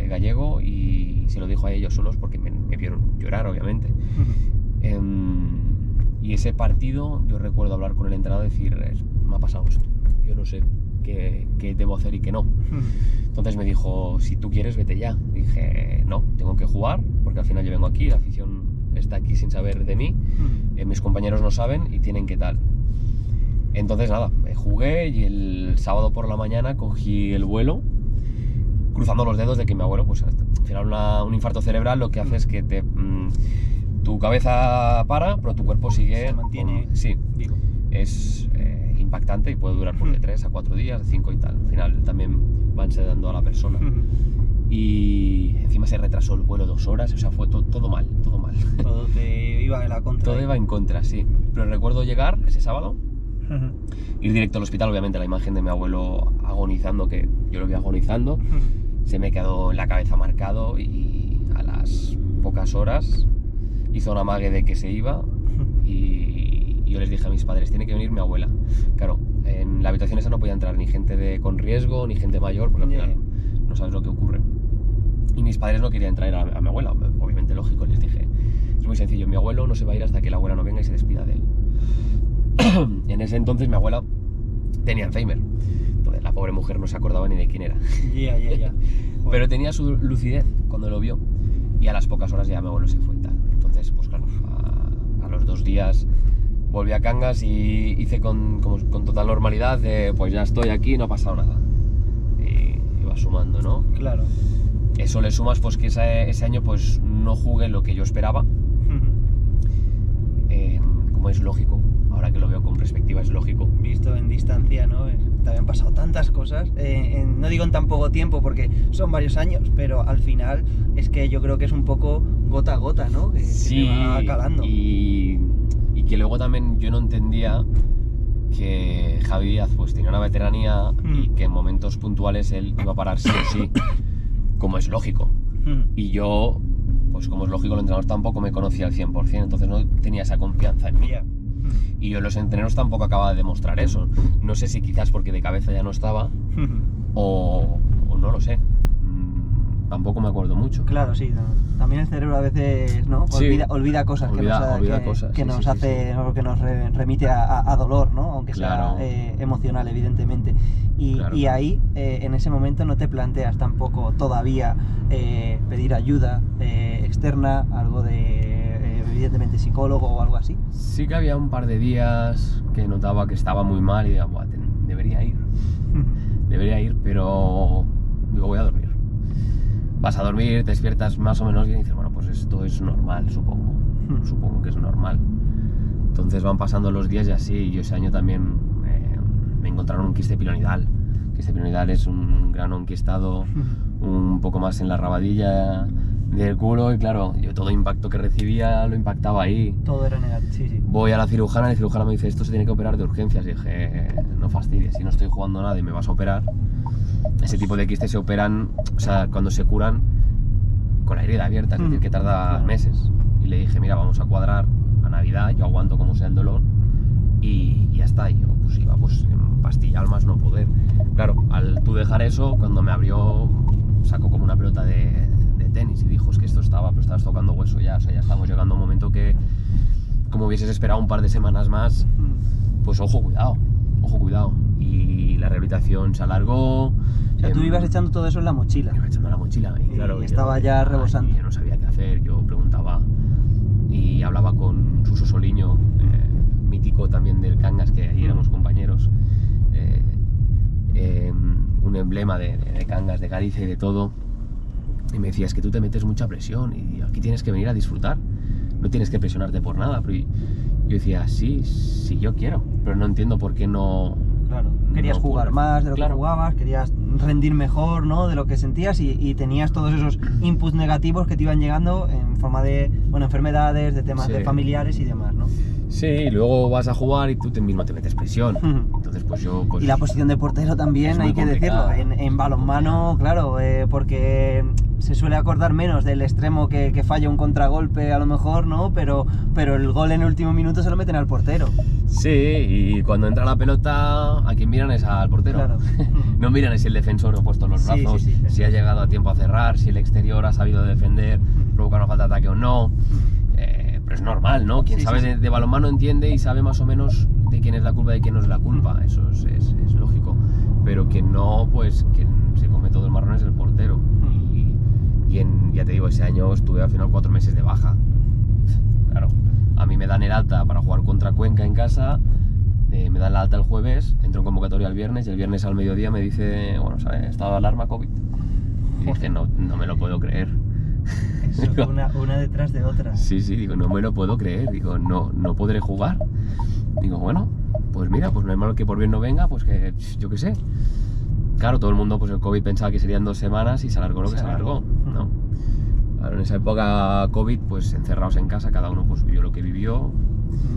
gallego, y se lo dijo a ellos solos porque me vieron llorar, obviamente. Y ese partido, yo recuerdo hablar con el entrenador y decir, me ha pasado esto, yo no sé qué debo hacer y qué no. Entonces me dijo, si tú quieres, vete ya. Y dije, no, tengo que jugar, porque al final yo vengo aquí, la afición está aquí sin saber de mí, mis compañeros no saben y tienen que tal. Entonces nada, jugué y el sábado por la mañana cogí el vuelo, cruzando los dedos de que mi abuelo, pues al final un infarto cerebral lo que hace es que tu cabeza para, pero tu cuerpo sigue... Se mantiene vivo. Es impactante y puede durar de 3 a 4 días, 5 y tal. Al final también van sedando a la persona. Y encima se retrasó el vuelo 2 horas, o sea, fue todo mal, todo mal. Todo te iba en la contra. Todo iba en contra, sí. Pero recuerdo llegar ese sábado, ir directo al hospital, obviamente la imagen de mi abuelo agonizando, que yo lo vi agonizando, se me quedó en la cabeza marcado, y a las pocas horas hizo una amague de que se iba y yo les dije a mis padres, tiene que venir mi abuela. Claro, en la habitación esa no podía entrar ni gente con riesgo, ni gente mayor, porque al final no sabes lo que ocurre. Y mis padres no querían traer a mi abuela, obviamente lógico, les dije, es muy sencillo, mi abuelo no se va a ir hasta que la abuela no venga y se despida de él. En ese entonces mi abuela tenía Alzheimer, entonces la pobre mujer no se acordaba ni de quién era. Ya. Pero tenía su lucidez cuando lo vio, y a las pocas horas ya mi abuelo se fue y tal. Entonces, pues claro, a los 2 días volví a Cangas y hice con total normalidad de, pues ya estoy aquí, no ha pasado nada. Y iba sumando, ¿no? Claro. Eso le sumas pues que ese año pues no jugué lo que yo esperaba. Como es lógico, ahora que lo veo con perspectiva es lógico. Visto en distancia, ¿no? Te habían pasado tantas cosas, no digo en tan poco tiempo porque son varios años, pero al final es que yo creo que es un poco gota a gota, ¿no? Que sí, te va calando. Y que luego también yo no entendía que Javi Díaz pues tenía una veteranía y que en momentos puntuales él iba a parar sí o sí, como es lógico. Y yo, pues como es lógico, el entrenador tampoco me conocía al 100%, entonces no tenía esa confianza en mí. Y yo en los entrenos tampoco acababa de demostrar eso. No sé si quizás porque de cabeza ya no estaba o no lo sé. Tampoco me acuerdo mucho. Claro, sí. También el cerebro a veces, ¿no? Olvida cosas que nos hace, o que nos remite a dolor, ¿no? Aunque claro, sea emocional, evidentemente. Y ahí, en ese momento, no te planteas tampoco todavía pedir ayuda externa, algo de, evidentemente, psicólogo o algo así. Sí que había un par de días que notaba que estaba muy mal y digo, debería ir, pero digo, voy a dormir. Vas a dormir, te despiertas más o menos bien y dices, bueno, pues esto es normal, supongo que es normal. Entonces van pasando los días y así. Y yo ese año también me encontraron un quiste pilonidal. Quiste pilonidal es un grano enquistado un poco más en la rabadilla del culo, y claro, yo todo impacto que recibía lo impactaba ahí. Todo era negativo, sí. Voy a la cirujana y la cirujana me dice, esto se tiene que operar de urgencias. Y dije, no fastidies, si no estoy jugando nada y me vas a operar. Ese tipo de quistes se operan, o sea, cuando se curan con la herida abierta, es decir, que tarda meses. Y le dije, mira, vamos a cuadrar a Navidad, yo aguanto como sea el dolor y ya está. Y yo pues iba pues en pastilla al más no poder. Claro, al tú dejar eso, cuando me abrió, sacó como una pelota de tenis y dijo, es que esto estabas tocando hueso ya, o sea, ya estamos llegando a un momento que, como hubieses esperado un par de semanas más, pues ojo, cuidado. Y la rehabilitación se alargó. O sea, tú ibas echando todo eso en la mochila. Iba echando la mochila y claro, estaba ya rebosando. Yo no sabía qué hacer, yo preguntaba y hablaba con Suso Soliño, mítico también del Cangas, que ahí éramos compañeros, un emblema de Cangas, de Galicia y de todo. Y me decía, es que tú te metes mucha presión y aquí tienes que venir a disfrutar, no tienes que presionarte por nada. Pero yo decía, sí, yo quiero, pero no entiendo por qué no querías no jugar ocurre. más de lo que Claro. jugabas, querías rendir mejor, ¿no? De lo que sentías y tenías todos esos inputs negativos que te iban llegando en forma de, bueno, enfermedades, de temas Sí. de familiares y demás, ¿no? Sí, y luego vas a jugar y tú mismo te metes presión. Entonces, pues yo... Pues, Y la posición de portero también, es muy hay que decirlo, complicada, en balonmano, claro, porque se suele acordar menos del extremo que falla un contragolpe a lo mejor, ¿no? Pero el gol en el último minuto se lo meten al portero. Sí, y cuando entra la pelota, a quien miran es al portero. Claro. No miran si el defensor ha puesto los Sí, brazos, sí, sí. si ha llegado a tiempo a cerrar, si el exterior ha sabido defender, provocar una falta de ataque o no. Pero es normal, ¿no? Quien Sí, sabe sí, sí. de balonmano entiende y sabe más o menos de quién es la culpa y de quién no es la culpa. Eso es lógico. Pero quien no, pues quien se come todo el marrón es el portero. Ya te digo, ese año estuve al final 4 meses de baja. Claro, a mí me dan el alta para jugar contra Cuenca en casa, me dan la alta el jueves, entro en convocatoria el viernes y el viernes al mediodía me dice, bueno, ¿sabes? Estado de alarma COVID. Y dije, no me lo puedo creer. Eso, una detrás de otra. Sí, digo, no me lo puedo creer, digo, no podré jugar. Digo, bueno, pues mira, pues no hay malo que por bien no venga, pues que yo qué sé. Claro, todo el mundo, pues el COVID pensaba que serían 2 semanas y se alargó lo que se alargó, ¿no? Claro, en esa época COVID, pues encerrados en casa, cada uno pues vivió lo que vivió.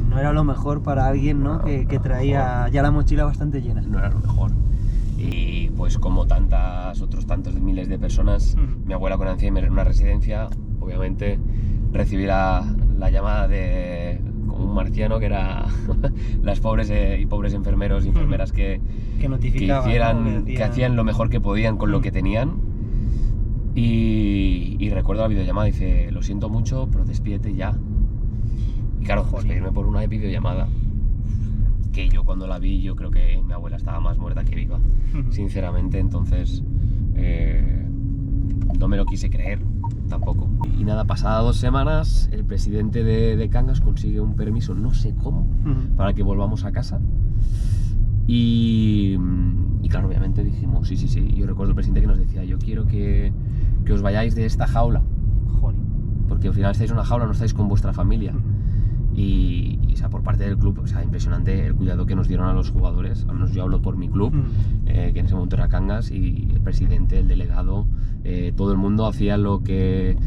No era lo mejor para alguien, ¿no? No, que traía ya la mochila bastante llena. No era lo mejor. Y pues como otros tantos de miles de personas, mi abuela con Alzheimer en una residencia, obviamente recibí la llamada de un marciano que era las pobres y pobres enfermeros y enfermeras que notificaban, que hacían lo mejor que podían con lo que tenían. Y recuerdo la videollamada, dice, lo siento mucho, pero despídete ya. Y claro, despedirme por una videollamada, que yo cuando la vi, yo creo que mi abuela estaba más muerta que viva, sinceramente, entonces no me lo quise creer tampoco. Y nada, pasadas 2 semanas, el presidente de Cangas consigue un permiso, no sé cómo, para que volvamos a casa. Y claro, obviamente dijimos, sí. Yo recuerdo el presidente que nos decía, yo quiero que os vayáis de esta jaula, porque al final estáis en una jaula, no estáis con vuestra familia. Y o sea, por parte del club, o sea, impresionante el cuidado que nos dieron a los jugadores. Al menos yo hablo por mi club, que en ese momento era Cangas, y el presidente, el delegado, todo el mundo hacía lo que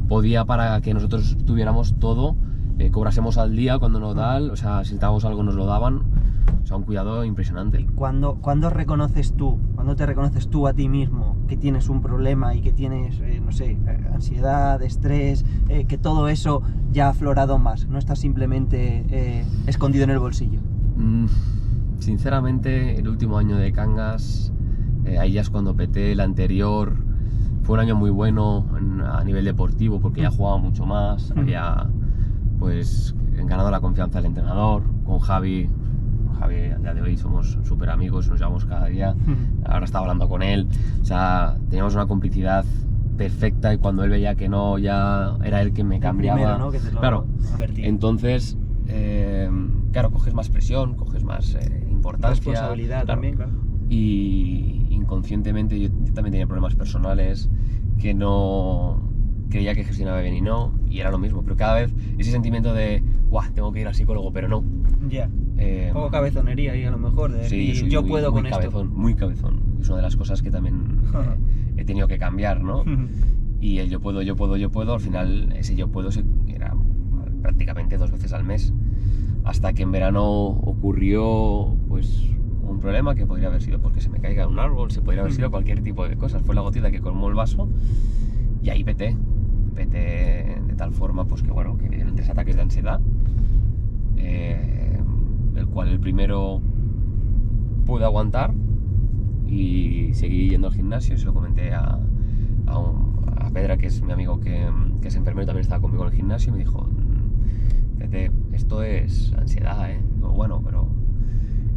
podía para que nosotros tuviéramos todo, cobrásemos al día cuando nos dan, o sea, si necesitábamos algo nos lo daban. O sea, un cuidado impresionante. ¿Cuándo te reconoces tú a ti mismo que tienes un problema y que tienes, no sé, ansiedad, estrés, que todo eso ya ha aflorado más? No estás simplemente escondido en el bolsillo. Sinceramente, el último año de Cangas, ahí ya es cuando peté. El anterior fue un año muy bueno a nivel deportivo porque ya jugaba mucho más, había pues ganado la confianza del entrenador. Con Javi, a día de hoy somos súper amigos, nos llevamos cada día. Ahora estaba hablando con él, o sea, teníamos una complicidad perfecta, y cuando él veía que no, ya era él quien me cambiaba. Primero, ¿no? Que te lo Claro, advertía. Entonces, claro, coges más presión, coges más importancia. Responsabilidad también, claro. Y inconscientemente yo también tenía problemas personales que no creía que gestionaba bien y era lo mismo, pero cada vez ese sentimiento de guau, tengo que ir al psicólogo, pero no. Ya. Un poco cabezonería ahí a lo mejor, de Sí, decir, soy yo muy, puedo muy con cabezón, muy cabezón. Es una de las cosas que también he tenido que cambiar, ¿no? Y el yo puedo, al final ese yo puedo era prácticamente 2 veces al mes. Hasta que en verano ocurrió pues un problema que podría haber sido porque se me caiga un árbol, se podría haber sido cualquier tipo de cosas. Fue la gotita que colmó el vaso y ahí peté de tal forma pues que bueno, que me dieron 3 ataques de ansiedad, el cual el primero pude aguantar y seguí yendo al gimnasio. Y se lo comenté a Pedra, que es mi amigo que es enfermero, también estaba conmigo en el gimnasio, y me dijo, Tete, esto es ansiedad, ¿eh? Digo, bueno, pero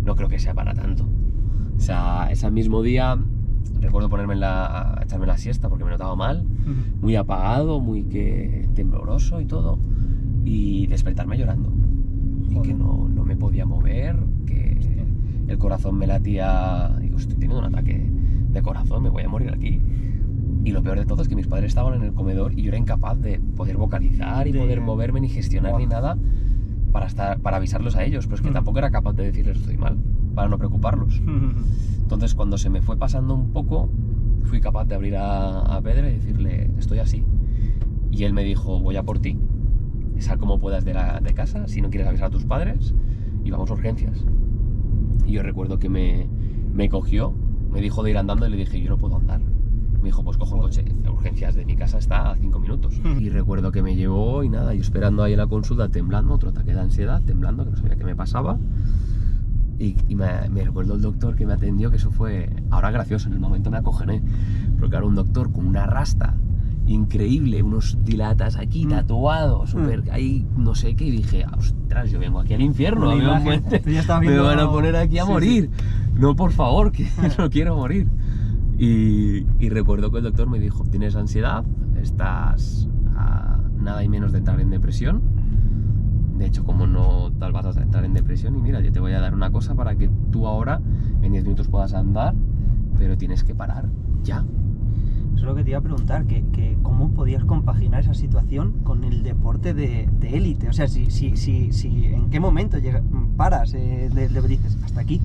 no creo que sea para tanto. O sea, ese mismo día recuerdo ponerme a echarme la siesta porque me notaba mal, muy apagado, muy tembloroso y todo, y despertarme llorando. Y que no me podía mover, que el corazón me latía. Digo, estoy teniendo un ataque de corazón, me voy a morir aquí. Y lo peor de todo es que mis padres estaban en el comedor y yo era incapaz de poder vocalizar y poder moverme, ni gestionar ni nada para avisarlos a ellos, pero es que tampoco era capaz de decirles estoy mal. para no preocuparlos. Entonces, cuando se me fue pasando un poco, fui capaz de abrir a Pedro y decirle, estoy así. Y él me dijo, voy a por ti. Sal como puedas de casa, si no quieres avisar a tus padres, y vamos a urgencias. Y yo recuerdo que me cogió, me dijo de ir andando y le dije, yo no puedo andar. Me dijo, pues cojo el coche, la urgencias de mi casa está a 5 minutos. Y recuerdo que me llevó y nada, yo esperando ahí en la consulta, temblando, otro ataque de ansiedad, temblando, que no sabía qué me pasaba. Y me recuerdo el doctor que me atendió, que eso fue, ahora gracioso, en el momento me acogené, pero claro, un doctor con una rasta increíble, unos dilatas aquí, tatuados, súper ahí, no sé qué, y dije, ostras, yo vengo aquí al infierno, me van a poner aquí a morir. No, por favor, que no quiero morir. Y recuerdo que el doctor me dijo, tienes ansiedad, estás a nada y menos de entrar en depresión. De hecho, como no tal vas a entrar en depresión, y mira, yo te voy a dar una cosa para que tú ahora en 10 minutos puedas andar, pero tienes que parar ya. Eso es lo que te iba a preguntar, que cómo podías compaginar esa situación con el deporte de élite. O sea, si en qué momento paras, le dices, hasta aquí.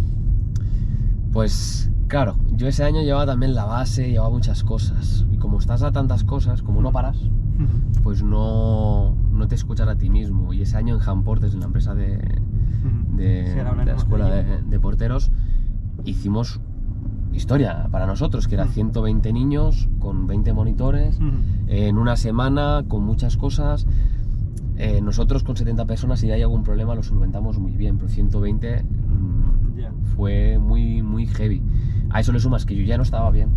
Pues claro, yo ese año llevaba también la base, llevaba muchas cosas. Y como estás a tantas cosas, como no paras, pues no te escuchas a ti mismo. Y ese año en Handportes, en la empresa de la escuela de porteros, hicimos historia para nosotros, que era 120 niños con 20 monitores, en una semana, con muchas cosas. Nosotros con 70 personas, si hay algún problema, lo solventamos muy bien, pero 120 fue muy, muy heavy. A eso le sumas que yo ya no estaba bien,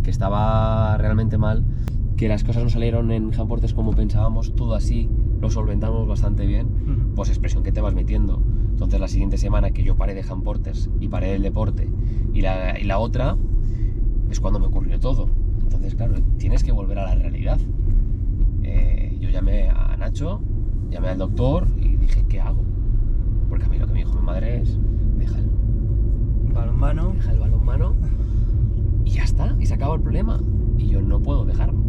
que estaba realmente mal, que las cosas no salieron en Handportes como pensábamos, todo así, lo solventamos bastante bien, pues expresión que te vas metiendo. Entonces la siguiente semana que yo paré de Handportes y paré del deporte y la otra, es cuando me ocurrió todo. Entonces claro, tienes que volver a la realidad. Yo llamé a Nacho, llamé al doctor y dije, ¿qué hago? Porque a mí lo que me dijo mi madre es, deja el balonmano y ya está, y se acaba el problema. Y yo no puedo dejarlo.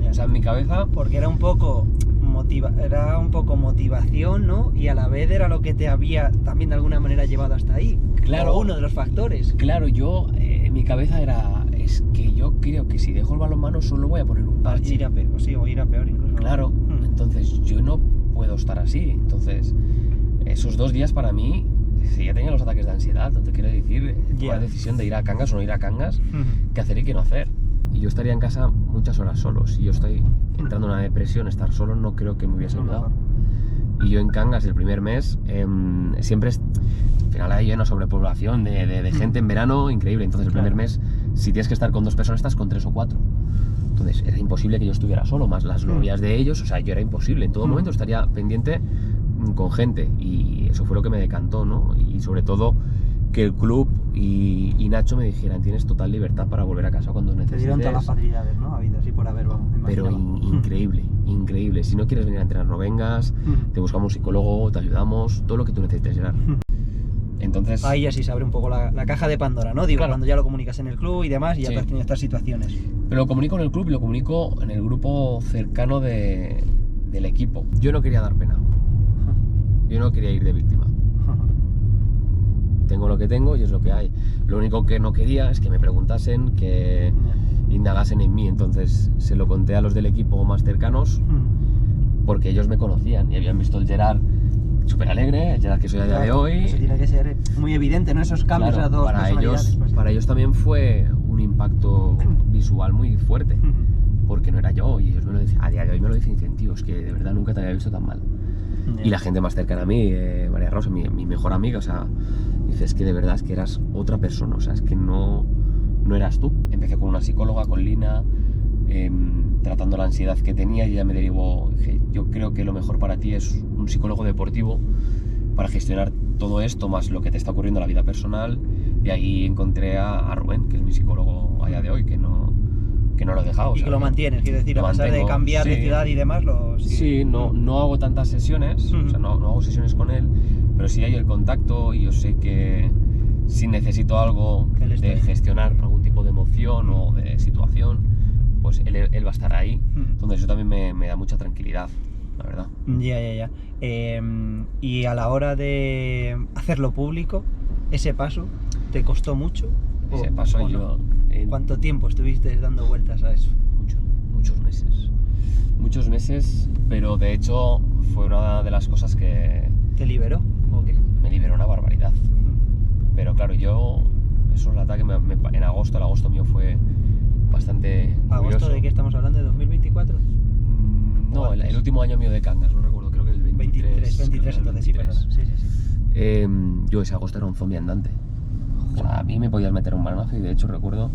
O sea, en mi cabeza... Porque era un poco motivación, ¿no? Y a la vez era lo que te había también de alguna manera llevado hasta ahí. Claro. O uno de los factores. Claro, yo, en mi cabeza era, es que yo creo que si dejo el balonmano solo voy a poner un parche. O ir a peor incluso. Claro, entonces yo no puedo estar así. Entonces, esos 2 días para mí, si ya tenía los ataques de ansiedad, no te quiero decir, la decisión de ir a Cangas o no ir a Cangas, qué hacer y qué no hacer. Y yo estaría en casa muchas horas solo. Si yo estoy entrando en una depresión, estar solo no creo que me hubiese ayudado. Y yo en Cangas el primer mes, siempre al final hay una sobrepoblación de gente en verano increíble. Entonces el primer mes, si tienes que estar con 2 personas, estás con 3 o 4. Entonces era imposible que yo estuviera solo, más las novias de ellos, o sea, yo era imposible. En todo momento estaría pendiente con gente, y eso fue lo que me decantó, ¿no? Y sobre todo que el club y Nacho me dijeran, tienes total libertad para volver a casa cuando necesites. Te dieron todas las facilidades, ¿no? Habido así por haber, vamos. Pero increíble, increíble. Si no quieres venir a entrenar, no vengas, te buscamos un psicólogo, te ayudamos, todo lo que tú necesites, Gerard. Entonces... Ahí así se abre un poco la caja de Pandora, ¿no? Digo, claro, cuando ya lo comunicas en el club y demás, y ya te has tenido estas situaciones. Pero lo comunico en el club y lo comunico en el grupo cercano del equipo. Yo no quería dar pena. Yo no quería ir de víctima. Tengo lo que tengo y es lo que hay. Lo único que no quería es que me preguntasen, que indagasen en mí. Entonces se lo conté a los del equipo más cercanos, porque ellos me conocían y habían visto el Gerard súper alegre, el Gerard que soy a día de hoy. Eso tiene que ser muy evidente, ¿no? Esos cambios, claro, a dos personalidades. Para ellos también fue un impacto visual muy fuerte, porque no era yo, y ellos me lo decían, a día de hoy me lo dicen, tío, es que de verdad nunca te había visto tan mal. Y la gente más cercana a mí, María Rosa, mi mejor amiga, o sea, dices que de verdad es que eras otra persona, o sea, es que no eras tú. Empecé con una psicóloga, con Lina, tratando la ansiedad que tenía, y ella me derivó, dije, yo creo que lo mejor para ti es un psicólogo deportivo para gestionar todo esto, más lo que te está ocurriendo en la vida personal, y ahí encontré a Rubén, que es mi psicólogo a día de hoy, que no lo he dejado. Y o sea, que lo mantienes, quiero decir, a pesar de cambiar de ciudad y demás, Sí, no hago tantas sesiones, o sea, no hago sesiones con él, pero sí hay el contacto, y yo sé que si necesito algo de gestionar algún tipo de emoción o de situación, pues él va a estar ahí. Entonces eso también me da mucha tranquilidad, la verdad. Ya. Y a la hora de hacerlo público, ¿Ese paso te costó mucho? Ese paso o yo... no? ¿Cuánto tiempo estuviste dando vueltas a eso? Muchos meses, pero de hecho fue una de las cosas que ¿Te liberó o qué? me liberó una barbaridad. Pero claro, eso el ataque en agosto, el agosto mío fue bastante ¿Agosto curioso. de qué estamos hablando? ¿De 2024? No, el último año mío de Cangas, no recuerdo, creo que el 23. 23 entonces, sí, perdona. Sí. Yo ese agosto era un zombie andante. O sea, a mí me podías meter un balonazo y de hecho recuerdo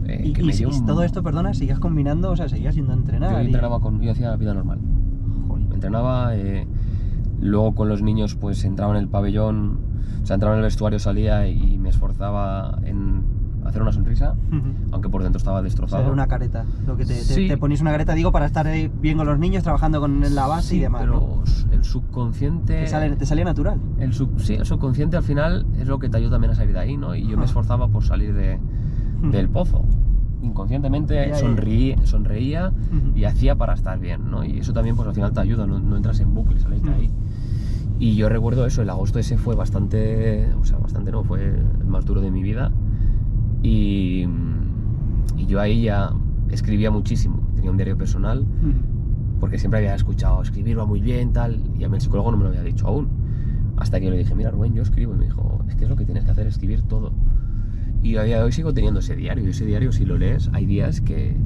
que me dio todo esto, perdona, seguías combinando, o sea, seguías yendo a entrenar. Yo hacía vida normal. Jolín. Entrenaba, luego con los niños pues entraba en el pabellón, o sea, entraba en el vestuario, salía y me esforzaba en hacer una sonrisa, aunque por dentro estaba O destrozado. sea, era una careta, lo que Sí. te ponías una careta, digo, para estar bien con los niños, trabajando con la base Sí, y demás, pero ¿no? el subconsciente... Te salía natural. Sí, el subconsciente al final es lo que te ayuda también a salir de ahí, ¿no? Y yo me esforzaba por salir del pozo. Inconscientemente sonreía y hacía para estar bien, ¿no? Y eso también pues al final te ayuda, no entras en bucle, sales de ahí. Y yo recuerdo eso, el agosto ese fue fue el más duro de mi vida. Y yo ahí ya escribía muchísimo, tenía un diario personal, porque siempre había escuchado escribir va muy bien, tal, y a mí el psicólogo no me lo había dicho aún. Hasta que yo le dije, mira Rubén, yo escribo, y me dijo, es que es lo que tienes que hacer, escribir todo. Y a día de hoy sigo teniendo ese diario, y ese diario si lo lees, hay días que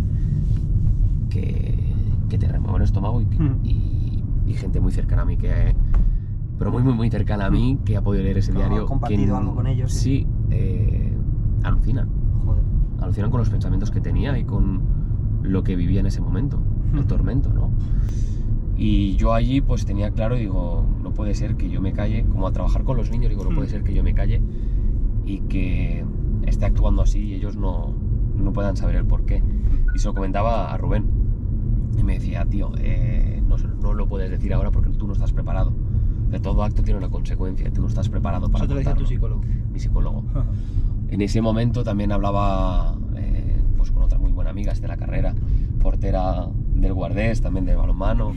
te remueven el estómago y gente muy cercana a mí pero muy cercana a mí que ha podido leer ese diario. ¿Has compartido algo con ellos? Sí, alucinan. Joder. Alucinan con los pensamientos que tenía y con lo que vivía en ese momento, el tormento, ¿no? Y yo allí pues tenía claro, digo, no puede ser que yo me calle, como a trabajar con los niños, digo, no puede ser que yo me calle y que esté actuando así y ellos no puedan saber el porqué. Y se lo comentaba a Rubén y me decía, tío, no lo puedes decir ahora porque tú no estás preparado. De todo acto tiene una consecuencia, tú no estás preparado para Eso te lo decía tu contarlo. psicólogo. Mi psicólogo. En ese momento también hablaba pues con otra muy buena amiga de la carrera, portera del Guardés, también del balonmano.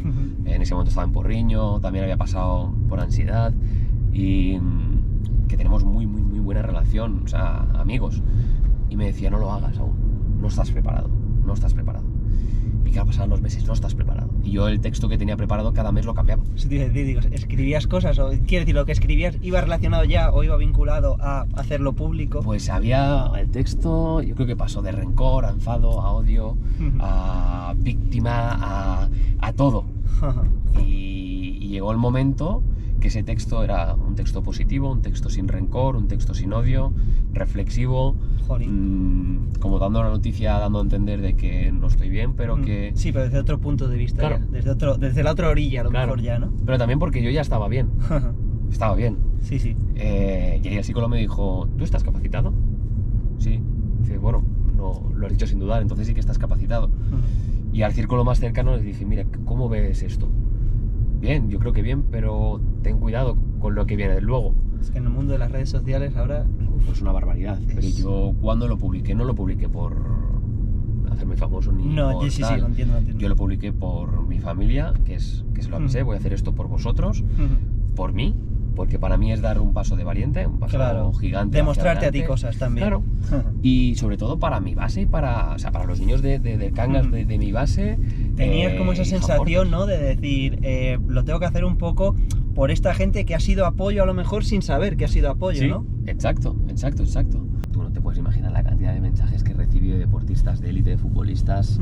En ese momento estaba en Porriño, también había pasado por ansiedad y que tenemos muy buena relación, o sea, amigos. Y me decía, no lo hagas aún, no estás preparado. Y que pasaban los meses, no estás preparado. Y yo el texto que tenía preparado cada mes lo cambiaba. Sí, digo, ¿escribías cosas? O quiere decir, lo que escribías iba relacionado ya o iba vinculado a hacerlo público. Pues había el texto, yo creo que pasó de rencor a enfado, a odio, a víctima, a todo. Y llegó el momento que ese texto era un texto positivo, un texto sin rencor, un texto sin odio, reflexivo, como dando la noticia, dando a entender de que no estoy bien, pero que... Sí, pero desde otro punto de vista, Claro. ya. Desde la otra orilla a lo mejor ya, ¿no? Pero también porque yo ya estaba bien, estaba bien. Sí. Y ahí el psicólogo me dijo, ¿tú estás capacitado? Sí. Dice, bueno, no lo has dicho sin dudar, entonces sí que estás capacitado. Y al círculo más cercano les dije, mira, ¿cómo ves esto? Bien, yo creo que bien, pero ten cuidado con lo que viene luego. Es que en el mundo de las redes sociales ahora... Pues una barbaridad. Pero yo cuando lo publiqué, no lo publiqué por hacerme famoso ni No, por sí, tal. lo entiendo. Yo lo publiqué por mi familia, que se lo avisé, voy a hacer esto por vosotros, por mí, porque para mí es dar un paso de valiente, un paso gigante. Demostrarte hacia a ti adelante. cosas también. Claro. Y sobre todo para mi base y para los niños de Cangas de mi base. Tenías como esa y sensación, Japón. ¿no? De decir, lo tengo que hacer un poco por esta gente que ha sido apoyo a lo mejor sin saber que ha sido apoyo, Sí, ¿no? exacto. Tú no te puedes imaginar la cantidad de mensajes que he recibido de deportistas de élite, de futbolistas,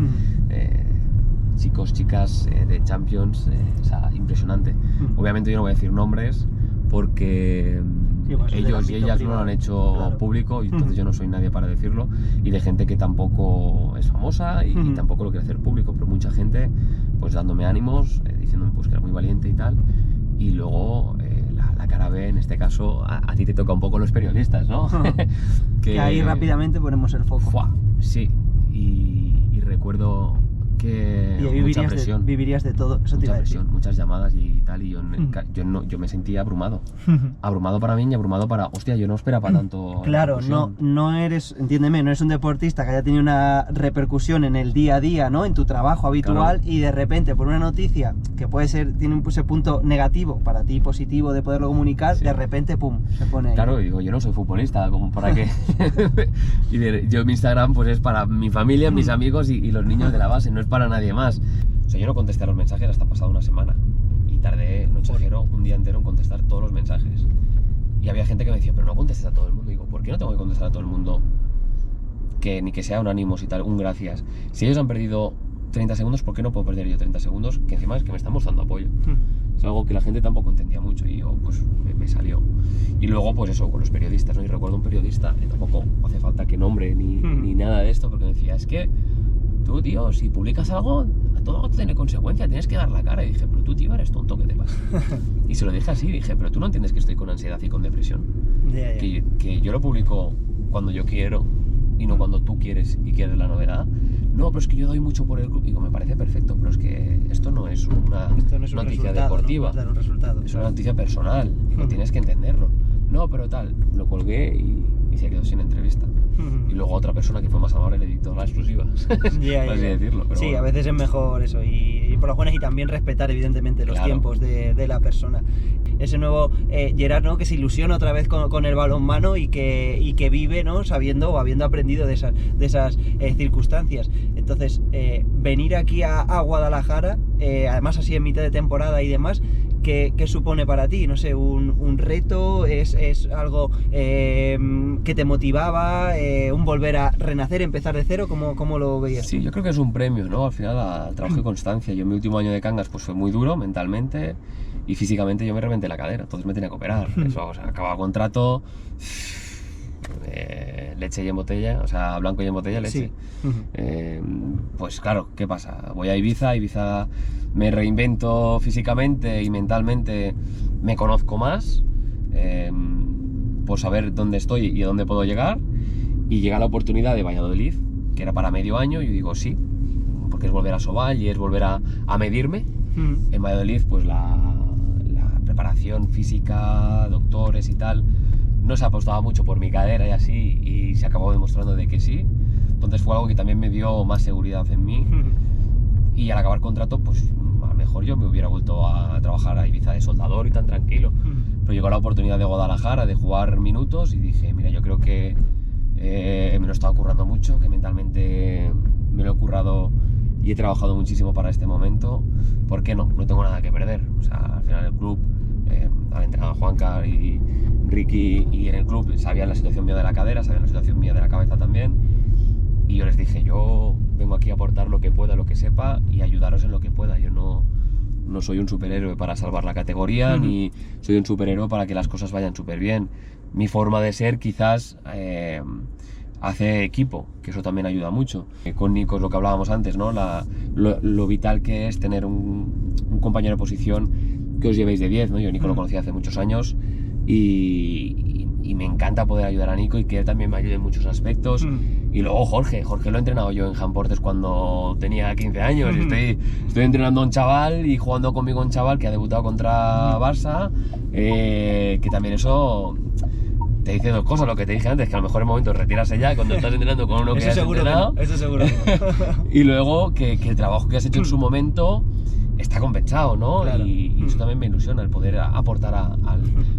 chicos, chicas de Champions, o sea, impresionante. Obviamente yo no voy a decir nombres porque Sí, pues, del ellos y ámbito ellas privado. no lo han hecho Claro. público y entonces yo no soy nadie para decirlo, y de gente que tampoco es famosa y tampoco lo quiere hacer público, pero mucha gente pues dándome ánimos, diciéndome pues que era muy valiente y tal, y luego la cara B, en este caso, a ti te toca un poco los periodistas, ¿no? Que ahí rápidamente ponemos el foco. ¡Fua! Sí, y recuerdo que Y mucha presión. vivirías de todo, eso te iba Mucha a decir. presión, muchas llamadas y tal, y yo me sentía abrumado. Abrumado para mí y abrumado para, hostia, yo no esperaba tanto. Claro, repercusión. no eres, entiéndeme, no eres un deportista que haya tenido una repercusión en el día a día, ¿no? En tu trabajo habitual, Claro. y de repente por una noticia que puede ser, tiene ese punto negativo, para ti positivo de poderlo comunicar, Sí. de repente, pum, se pone ahí. Claro, y digo, yo no soy futbolista, como para qué. Yo mi Instagram pues es para mi familia, mis amigos y los niños de la base, no es para nadie más. O sea, yo no contesté a los mensajes hasta pasada una semana. Y tardé, no exagero, un día entero en contestar todos los mensajes. Y había gente que me decía, pero no contestes a todo el mundo. Y digo, ¿por qué no tengo que contestar a todo el mundo? Que ni que sea un ánimos y tal, un gracias. Si ellos han perdido 30 segundos, ¿por qué no puedo perder yo 30 segundos? Que encima es que me están mostrando apoyo. Es algo que la gente tampoco entendía mucho y yo, pues, me salió. Y luego, pues eso, con los periodistas, ¿no? Y recuerdo un periodista, tampoco hace falta que nombre ni nada de esto, porque me decía, es que tú, tío, si publicas algo, a todo tiene consecuencia, tienes que dar la cara. Y dije, pero tú, tío, eres tonto, ¿qué te pasa? Y se lo dije así, dije, pero tú no entiendes que estoy con ansiedad y con depresión. Ya. Que yo lo publico cuando yo quiero y no cuando tú quieres y quieres la novedad. No, pero es que yo doy mucho por el club. Digo, me parece perfecto, pero es que esto no es una Esto no es un noticia resultado, deportiva. ¿no? Dar un resultado. Es una noticia personal, y tienes que entenderlo. No, pero tal, lo colgué y se quedó sin entrevista. Y luego otra persona que fue más amable le dictó la exclusiva. Ya, por así ya. decirlo. Pero Sí, bueno. a veces es mejor eso, y por las buenas, y también respetar evidentemente los Claro. tiempos de la persona. Ese nuevo Gerard, ¿no? Que se ilusiona otra vez con el balonmano y que vive, ¿no? Sabiendo o habiendo aprendido de esas circunstancias. Entonces, venir aquí a Guadalajara, además así en mitad de temporada y demás, ¿qué supone para ti? No sé, un reto, es algo que te motivaba, un volver a renacer, empezar de cero, ¿cómo lo veías? Sí, yo creo que es un premio, ¿no? Al final al trabajo y constancia. Yo en mi último año de Cangas pues fue muy duro mentalmente y físicamente yo me reventé la cadera, entonces me tenía que operar. Eso, o sea, acababa contrato, leche y en botella, o sea, blanco y en botella, leche. Sí. Pues claro, ¿qué pasa? Voy a Ibiza me reinvento físicamente y mentalmente, me conozco más, por saber dónde estoy y a dónde puedo llegar, y llega la oportunidad de Valladolid, que era para medio año, y yo digo sí, porque es volver a Soval y es volver a medirme. En Valladolid, pues la preparación física, doctores y tal, no se apostaba mucho por mi cadera y así, y se acabó demostrando de que sí. Entonces fue algo que también me dio más seguridad en mí. Y al acabar contrato, pues a lo mejor yo me hubiera vuelto a trabajar a Ibiza de soldador y tan tranquilo. Pero llegó la oportunidad de Guadalajara de jugar minutos y dije, mira, yo creo que me lo estaba currando mucho, que mentalmente me lo he currado y he trabajado muchísimo para este momento. ¿Por qué no? No tengo nada que perder. O sea, al final el club, al entrenador Juancar y Ricky, y en el club sabían la situación mía de la cadera, sabían la situación mía de la cabeza también. Y yo les dije, yo vengo aquí a aportar lo que pueda, lo que sepa, y ayudaros en lo que pueda. Yo no soy un superhéroe para salvar la categoría, ni soy un superhéroe para que las cosas vayan súper bien. Mi forma de ser quizás hace equipo, que eso también ayuda mucho. Con Nico es lo que hablábamos antes, ¿no? Lo vital que es tener un compañero de posición que os llevéis de 10, ¿no? Yo a Nico lo conocí hace muchos años y me encanta poder ayudar a Nico y que él también me ayude en muchos aspectos. Y luego Jorge lo he entrenado yo en Jamportes cuando tenía 15 años. Estoy entrenando a un chaval y jugando conmigo un chaval que ha debutado contra Barça, que también eso te dice dos cosas, lo que te dije antes, que a lo mejor es momento de retirarse ya cuando estás entrenando con uno que has entrenado. Eso seguro que no. Y luego que el trabajo que has hecho en su momento está compensado, ¿no? Claro. Y eso también me ilusiona, el poder aportar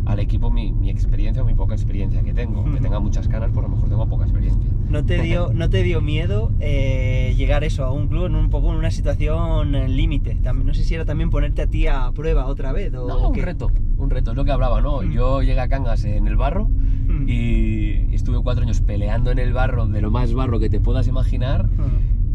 al equipo mi experiencia o mi poca experiencia que tengo. Que tenga muchas canas, pues a lo mejor tengo poca experiencia. ¿No te dio miedo llegar eso a un club en un poco en una situación límite? No sé si era también ponerte a ti a prueba otra vez o No, un qué. reto, es lo que hablaba, ¿no? Yo llegué a Cangas en el barro y estuve 4 años peleando en el barro, de lo más barro que te puedas imaginar.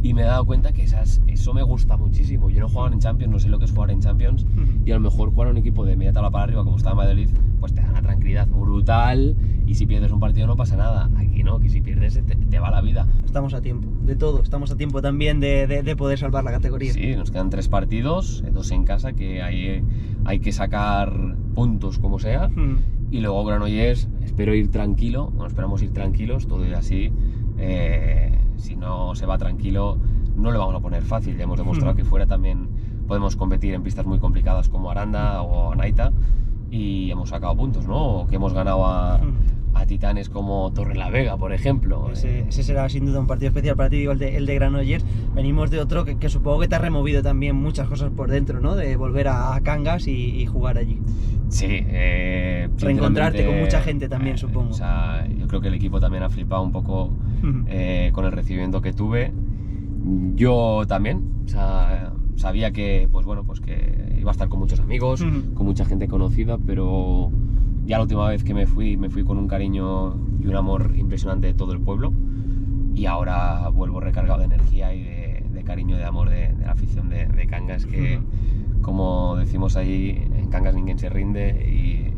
Y me he dado cuenta que eso me gusta muchísimo. Yo no he jugado en Champions, no sé lo que es jugar en Champions. Y a lo mejor jugar a un equipo de media tabla para arriba, como estaba en Madrid, pues te da una tranquilidad brutal. Y si pierdes un partido no pasa nada. Aquí no, que si pierdes te va la vida. Estamos a tiempo de todo, estamos a tiempo también de poder salvar la categoría. Sí, nos quedan 3 partidos, 2 en casa, que hay que sacar puntos como sea. Y luego Granollers, espero ir tranquilo, bueno, esperamos ir tranquilos, todo y así. Si no se va tranquilo, no le vamos a poner fácil. Ya hemos demostrado que fuera también podemos competir en pistas muy complicadas como Aranda o Anaita y hemos sacado puntos, ¿no? O que hemos ganado a titanes como Torrelavega, por ejemplo. Ese será sin duda un partido especial para ti, digo, el de Granollers. Venimos de otro que supongo que te ha removido también muchas cosas por dentro, ¿no? De volver a Cangas y jugar allí. Sí, reencontrarte con mucha gente también, supongo. O sea, yo creo que el equipo también ha flipado un poco con el recibimiento que tuve. Yo también, o sea, sabía que, pues bueno, pues que iba a estar con muchos amigos, con mucha gente conocida, pero ya la última vez que me fui con un cariño y un amor impresionante de todo el pueblo, y ahora vuelvo recargado de energía y de cariño y de amor de la afición de Cangas, que como decimos allí, en Cangas ninguém se rinde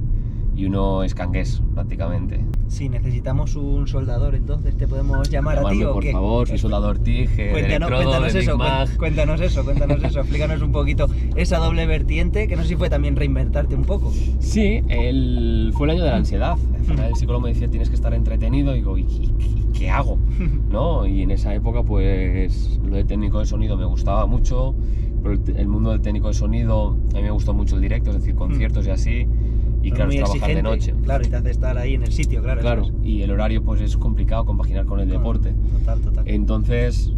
y uno es cangués prácticamente. Sí, necesitamos un soldador, entonces te podemos llamar a ti, ¿o por qué? favor, soy soldador TIG, Cuéntanos eso, explícanos un poquito esa doble vertiente, que no sé si fue también reinventarte un poco. Sí, fue el año de la ansiedad. Al final el psicólogo me decía, tienes que estar entretenido, y digo, ¿y qué hago? ¿No? Y en esa época, pues, lo de técnico de sonido me gustaba mucho, pero el mundo del técnico de sonido, a mí me gustó mucho el directo, es decir, conciertos y así. Y claro, es trabajar de noche. Claro, y te hace estar ahí en el sitio, claro. Claro, y el horario pues es complicado compaginar con el deporte. Total. Entonces,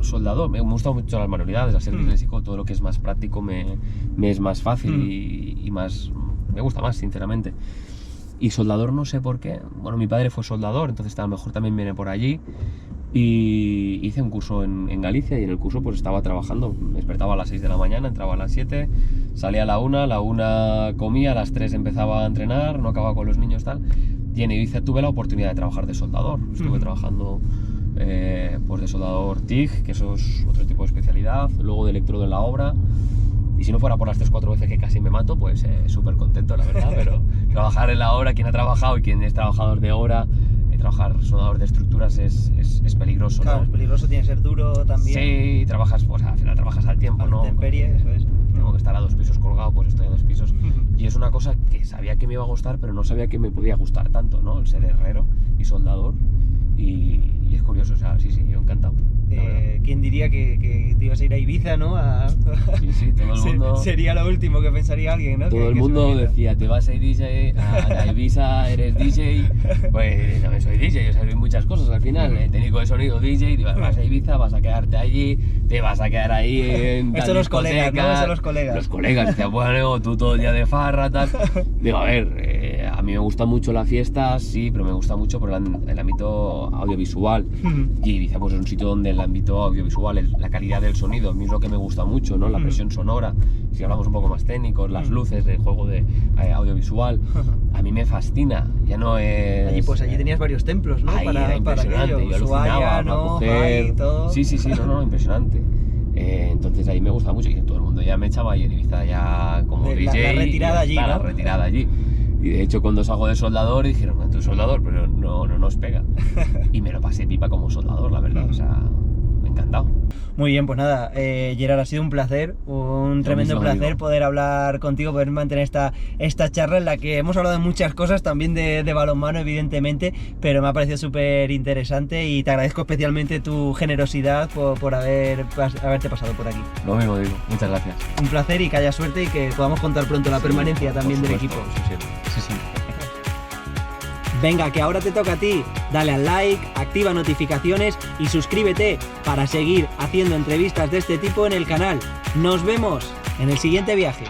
soldador, me gustan mucho las manualidades, al ser disléxico, todo lo que es más práctico me es más fácil y más, me gusta más, sinceramente. Y soldador no sé por qué, bueno, mi padre fue soldador, entonces a lo mejor también viene por allí. Y hice un curso en Galicia y en el curso pues estaba trabajando, me despertaba a las 6 de la mañana, entraba a las 7, salía a la 1 comía, a las 3 empezaba a entrenar, no acababa con los niños tal, y en Ibiza tuve la oportunidad de trabajar de soldador, estuve trabajando pues de soldador TIG, que eso es otro tipo de especialidad, luego de electrodo en la obra, y si no fuera por las 3-4 veces que casi me mato, pues súper contento la verdad, pero trabajar en la obra, quien ha trabajado y quien es trabajador de obra, trabajar soldador de estructuras es peligroso, claro, ¿no? Es peligroso, tiene que ser duro también. Sí, trabajas, pues al final trabajas al tiempo, ¿no? Intemperie, eso es. Tengo que estar a 2 pisos colgado, pues estoy a 2 pisos. Y es una cosa que sabía que me iba a gustar, pero no sabía que me podía gustar tanto, ¿no? El ser herrero y soldador. Y es curioso, o sea, sí, yo encantado. ¿Quién diría que te ibas a ir a Ibiza, ¿no? Sí, todo el mundo... Sería lo último que pensaría alguien, ¿no? Todo el mundo decía, te vas a ir a Ibiza, eres DJ. Pues también soy DJ, o sea, soy muchas cosas al final. Técnico de sonido, DJ, te vas a Ibiza, vas a quedarte allí, te vas a quedar ahí en Eso los colegas, ¿no? Eso los colegas. Los colegas decían, bueno, tú todo el día de farra, tal. Digo, a ver, a mí me gusta mucho la fiesta, sí, pero me gusta mucho por el ámbito audiovisual. Y Ibiza pues es un sitio donde el ámbito audiovisual, la calidad del sonido, a mí es lo que me gusta mucho, ¿no? La presión sonora, si hablamos un poco más técnicos, las luces del juego de audiovisual, a mí me fascina, ya no es... Allí tenías varios templos, ¿no? Era impresionante, yo alucinaba, ¿no? Coger... todo. Sí, no, impresionante. Entonces ahí me gusta mucho y todo el mundo ya me echaba y en Ibiza ya como DJ. La retirada allí, ¿no? La retirada allí. Y de hecho cucho salgo de soldador dijeron, tú eres soldador, pero no nos pega. Y me lo pasé pipa como soldador, la verdad, o sea, encantado. Muy bien, pues nada, Gerard, ha sido un placer, un tremendo placer poder hablar contigo, poder mantener esta charla en la que hemos hablado de muchas cosas, también de balonmano evidentemente, pero me ha parecido súper interesante y te agradezco especialmente tu generosidad por haberte pasado por aquí. Lo mismo digo, muchas gracias. Un placer y que haya suerte y que podamos contar pronto la permanencia también del equipo. Sí. Venga, que ahora te toca a ti. Dale al like, activa notificaciones y suscríbete para seguir haciendo entrevistas de este tipo en el canal. Nos vemos en el siguiente viaje.